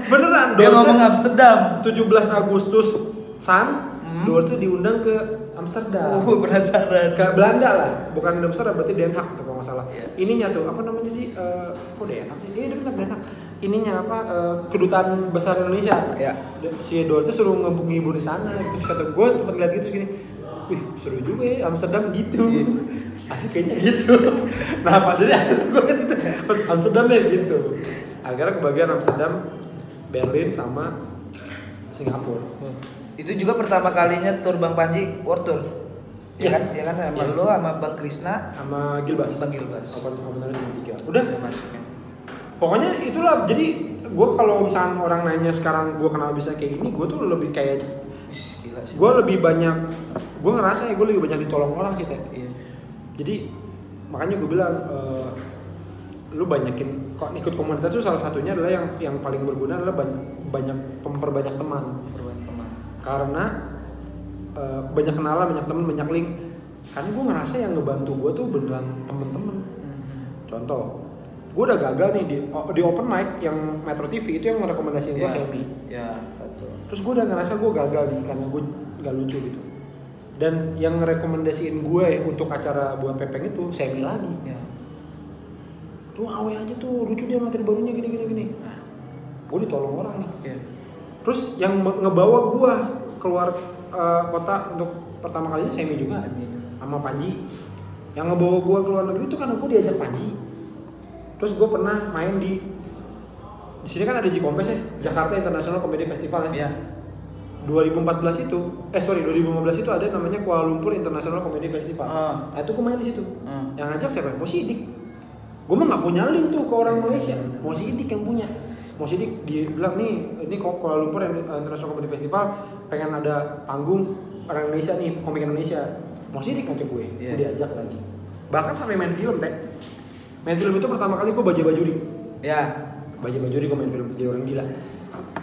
Beneran Dia ngomong Amsterdam 17 Agustus Dorce diundang ke Amsterdam. Penasaran. Ke Belanda lah, bukan Amsterdam berarti Den Haag tuh kalau nggak salah. Yeah. Ininya tuh apa namanya sih? Kok Den Haag sih? Iya benar Den Haag. Ininya apa? Kedutaan besar Indonesia. Ya. Si Dorce suruh ngibur di sana. Terus kata gue sempat lihat gitu gini. Wih seru juga ya Amsterdam gitu. Asik kayaknya gitu. Nah apa jadi gue gitu. Pas Amsterdam ya gitu. Akhirnya kebagian Amsterdam, Berlin sama Singapura. Itu juga pertama kalinya tur Bang Panji World Tour. Ya kan? Ya kan sama lo sama Bang Krisna sama Gilbas. Bang Gilbas. Udah masuknya. Pokoknya itulah. Jadi gue kalau misalnya orang nanya sekarang gue kenapa bisa kayak gini, gue tuh lebih kayak gila sih. Gue lebih banyak, gue ngerasa ya gue lebih banyak ditolong orang sih teh. Iya. Jadi makanya gue bilang lu banyakin kok ikut komunitas itu salah satunya adalah yang paling berguna adalah memperbanyak teman. Karena banyak kenalan, banyak teman, banyak link. Karena gue ngerasa yang ngebantu gue tuh beneran temen-temen. Contoh, gue udah gagal nih di open mic yang Metro TV itu yang merekomendasiin gue Semi. Ya, satu. Terus gue udah ngerasa gue gagal nih karena gue gak lucu gitu. Dan yang ngerekomendasiin gue untuk acara buat Pepeng itu Semi lagi. Ya. Tuh awe aja tuh, lucu dia materi barunya gini. Nah, gue ditolong orang nih. Ya. Terus yang ngebawa gue keluar kota untuk pertama kalinya Semi juga. Sama Panji. Yang ngebawa gue keluar negeri itu karena gue diajak Panji. Terus gue pernah main di sini kan ada Jikompes ya, Jakarta International Comedy Festival ya. 2015 itu, 2015 itu ada namanya Kuala Lumpur International Comedy Festival. Nah itu gue main di situ. Yang ngajak siapa? Mo Sidik. Gue mah nggak punya link tuh ke orang Malaysia. Mo Sidik yang punya. Mo Sidik dia bilang nih, ini Kuala Lumpur International Comedy Festival pengen ada panggung orang Indonesia nih, komik Indonesia. Mo Sidik ngajak gue diajak lagi. Bahkan sampai main film teh. Main film itu pertama kali gue bajuri. Ya. Bajuri gue main film jadi orang gila.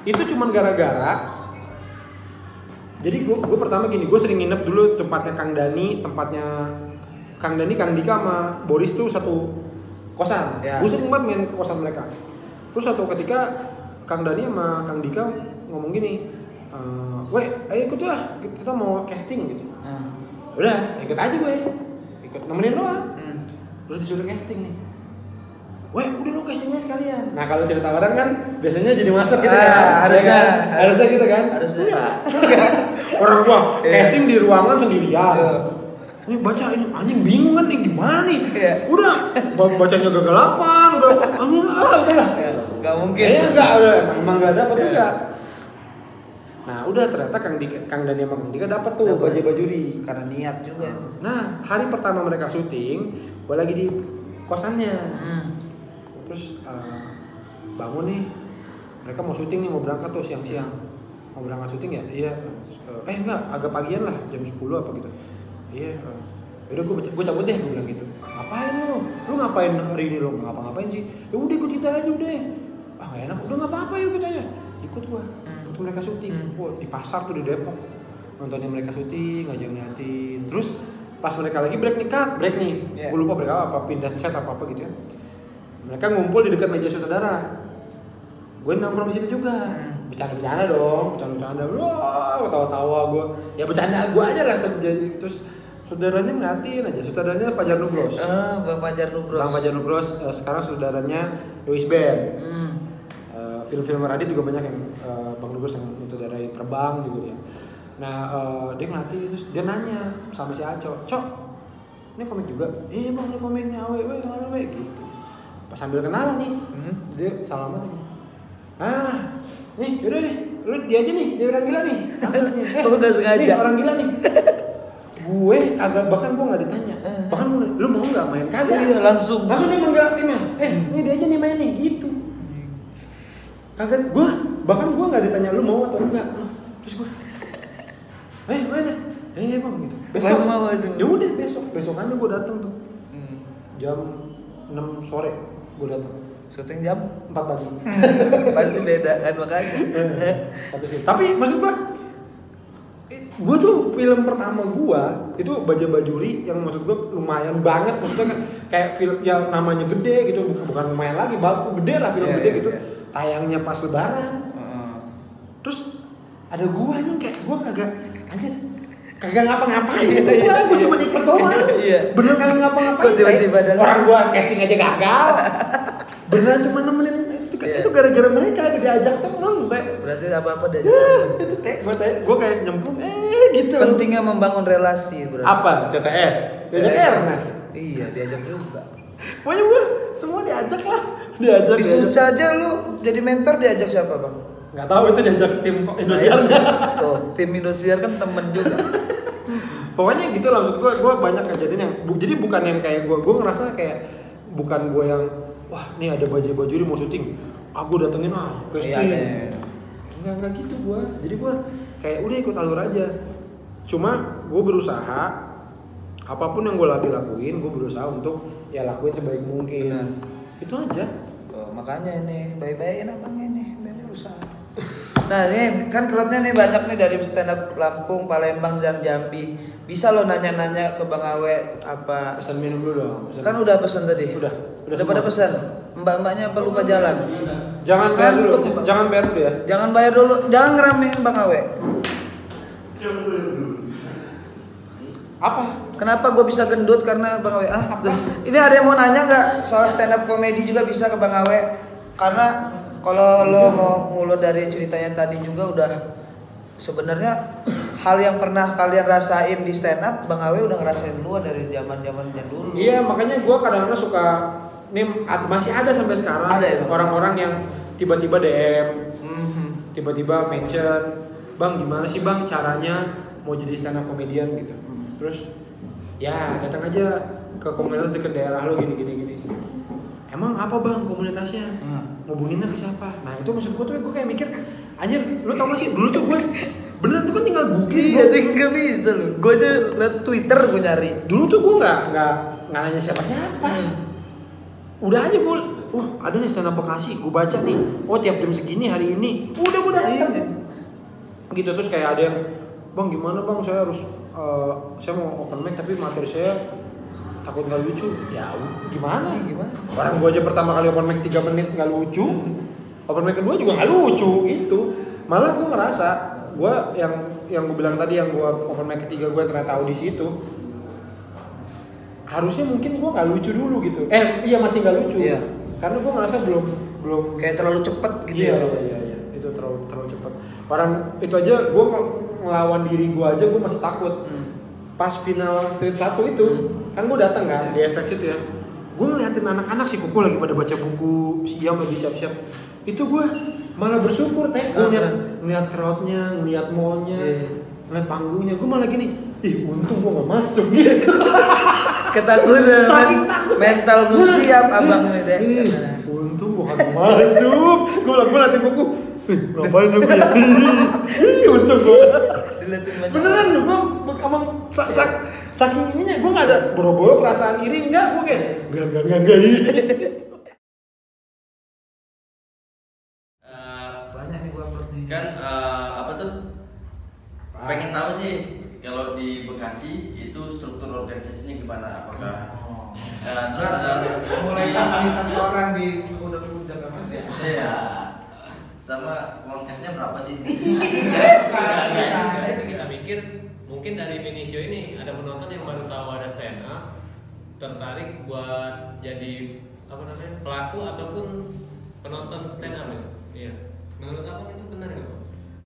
Itu cuman gara-gara. Jadi gue pertama gini, gue sering nginep dulu tempatnya Kang Dani, Kang Dika sama Boris tuh satu kosan. Ya. Gue sering banget main ke kosan mereka. Terus satu ketika Kang Dani sama Kang Dika ngomong gini, weh, ayo ikut lah, kita mau casting gitu. Udah, ikut aja gue, ikut nemenin doang. Terus disuruh casting nih. Weh, udah lo castingnya sekalian. Nah kalau cerita orang kan biasanya jadi masuk gitu kan. Harusnya gitu kan. Enggak. Orang gua casting di ruangan sendirian. Ini baca ini anjing bingung kan nih gimana nih. Udah bacanya kegelapan, udah udahlah. Enggak mungkin. Enggak udah emang enggak dapat juga. Nah udah ternyata Kang Dani sama Kang Dika dapat tuh bajuri karena niat juga. Nah hari pertama mereka syuting, gua lagi di kosannya. Terus bangun nih, mereka mau syuting nih, mau berangkat tuh siang-siang. Mau berangkat syuting ya? Iya. Enggak, agak pagian lah, jam 10 apa gitu. Iya. Yaudah gue cabut deh, gue bilang gitu. Ngapain lu? Lu ngapain hari ini lu? Ngapa-ngapain sih? Ya udah ikut kita aja udah. Gak enak. Udah nggak apa-apa yuk kita aja. Ikut gua. Ikut mereka syuting. Wah di pasar tuh di Depok. Nontonin mereka syuting, ngajak-ngajakin. Terus pas mereka lagi break nih. Yeah. Gue lupa break apa, pindah set apa gitu ya. Mereka ngumpul di dekat meja sutradara. Gue nongkrong di situ juga. Bercanda-bercanda dong, bercanda-bercanda. Wah, ketawa-tawa gue. Ya bercanda gue aja lah jadi. Terus saudaranya ngeliatin aja. Saudaranya Fajar Nugros. Bang Fajar Nugros. Bang Fajar Nugros sekarang saudaranya Yois Ben. Film-film Radit juga banyak yang Bang Nugros yang saudarai Terbang juga dia. Nah, dia ngeliatin terus dia nanya sama si Aco, "Cok, ini komik juga?" "Iya, Bang, ini komiknya awe, kenalan we." Gitu. Pas sambil kenalan nih, dia salaman lagi. Nih, yaudah nih, lu dia aja nih, dia orang gila nih. Gak sengaja. Nih, orang gila nih. Gue bahkan gue nggak ditanya. Bahkan lu mau nggak main? Kagak. Iya, langsung dia manggil timnya. Nih dia aja nih main nih, gitu. Kagak, bahkan gue nggak ditanya lu mau atau enggak. Terus gue, mana? Bang gitu. Besok mau itu. Ya udah besokannya gue datang tuh. Jam 6 sore gue datang. Syuting jam 4 pagi. Pasti beda kan makanya. Satu sih. Tapi maksud gue tuh film pertama gue itu Bajuri yang maksud gue lumayan banget, maksudnya kayak film yang namanya gede gitu, bukan lumayan lagi, gede lah film gede gitu. Tayangnya pas lebaran. Terus ada gue anjing kayak gue kagak ngapa-ngapain gitu. Gue cuma ikut doang. Bener kagak ngapa-ngapain. Tiba-tiba orang gue casting aja gagal. Beneran cuma nemenin itu gara-gara mereka diajak temen teh. Berarti apa-apa deh. Itu teh gue kayak nyemplung gitu. Pentingnya membangun relasi berarti. Apa? CTS. Diajak Ernest. Iya, diajak juga. Pokoknya gue semua diajak lah. Diajak. Disuruh saja lu jadi mentor diajak siapa, Bang? Enggak tahu itu diajak tim Indosiar-nya. Tuh, tim Indosiar kan temen juga. Pokoknya gitu lah maksud gue banyak kejadian yang jadi bukan yang kayak gue ngerasa kayak bukan gue yang wah nih ada bajuri mau syuting aku datengin casting. Enggak gitu gue, jadi gue kayak udah ikut alur aja. Cuma gue berusaha apapun yang gue lagi lakuin gue berusaha untuk ya lakuin sebaik mungkin. Itu aja. makanya ini baik-baikin abangnya nih, memang usaha. Nah ini kan crowdnya nih banyak nih dari stand up Lampung, Palembang dan Jambi. Bisa lo nanya-nanya ke Bang Awe apa? Pesan minum dulu dong. Kan udah pesan tadi. Udah pada pesan. Mbak-mbaknya apa lupa jalan? Jangan bayar dulu. Jangan bayar dulu ya. Jangan bayar dulu. Jangan ngeramein Bang Awe. Apa? Kenapa gue bisa gendut karena Bang Awe? Ini ada yang mau nanya nggak soal stand up komedi juga bisa ke Bang Awe? Karena kalau lo mau ngulur dari ceritanya tadi juga udah sebenarnya hal yang pernah kalian rasain di stand up, Bang Awe udah ngerasain duluan dari zamannya dulu. Iya, makanya gue kadang-kadang suka nih masih ada sampai sekarang ada ya, orang-orang yang tiba-tiba DM, tiba-tiba mention, Bang gimana sih Bang caranya mau jadi stand up comedian gitu. Terus ya datang aja ke komunitas dekat daerah lo gini. Emang apa Bang komunitasnya? Ngubunginnya ke siapa? Nah itu maksud gue tuh gue kayak mikir, anjir lu tau gak sih dulu tuh gue beneran tuh kan tinggal googling. Iya tinggal bisa lo. Gue aja liat Twitter gue nyari. Dulu tuh gue nggak nanya siapa. Udah aja gue, ada nih stand up Bekasi, gue baca nih, tiap jam segini hari ini, udah gue datang. Gitu terus kayak ada yang, Bang gimana Bang saya harus saya mau open mic tapi materi saya takut nggak lucu. Ya gimana? Orang gue aja pertama kali open mic 3 menit nggak lucu, open mic kedua juga nggak lucu gitu. Malah gue ngerasa gue yang gue bilang tadi yang gue open mic ketiga gue ternyata audisi itu harusnya mungkin gue nggak lucu dulu gitu. Iya masih nggak lucu. Iya. Karena gue ngerasa belum kayak terlalu cepet gitu. Iya. Itu terlalu cepet. Orang itu aja gue ngelawan diri gue aja gue masih takut. Pas final Street 1 itu kan gue datang kan di FX itu ya, gue ngeliatin anak-anak si kuku lagi pada baca buku, siap lagi siap-siap, itu gue malah bersyukur gue ngeliat crowdnya, ngeliat mallnya, ngeliat panggungnya, gue malah gini, untung gue gak masuk gitu. Ketakutan. Saking takut. Mental belum siap abangnya deh. Untung gue gak masuk. Gue liatin buku, ngapain lu ya? Untung gue. Beneran lu, gue emang saking ininya gue nggak ada boro-boro perasaan iri, enggak, gue kayak enggak Banyak nih gue upload nih. Kan apa tuh? Pengen tahu sih kalau di Bekasi itu struktur organisasinya gimana? Apakah terus ada mulai komunitas orang di udah apa ya? Iya. Sama uang casnya berapa sih? Itu kita mikir mungkin dari Minisio ini ada penonton yang baru tahu ada stand up, tertarik buat jadi pelaku ataupun penonton stand up ya. Iya. Menurut abang itu benar nggak?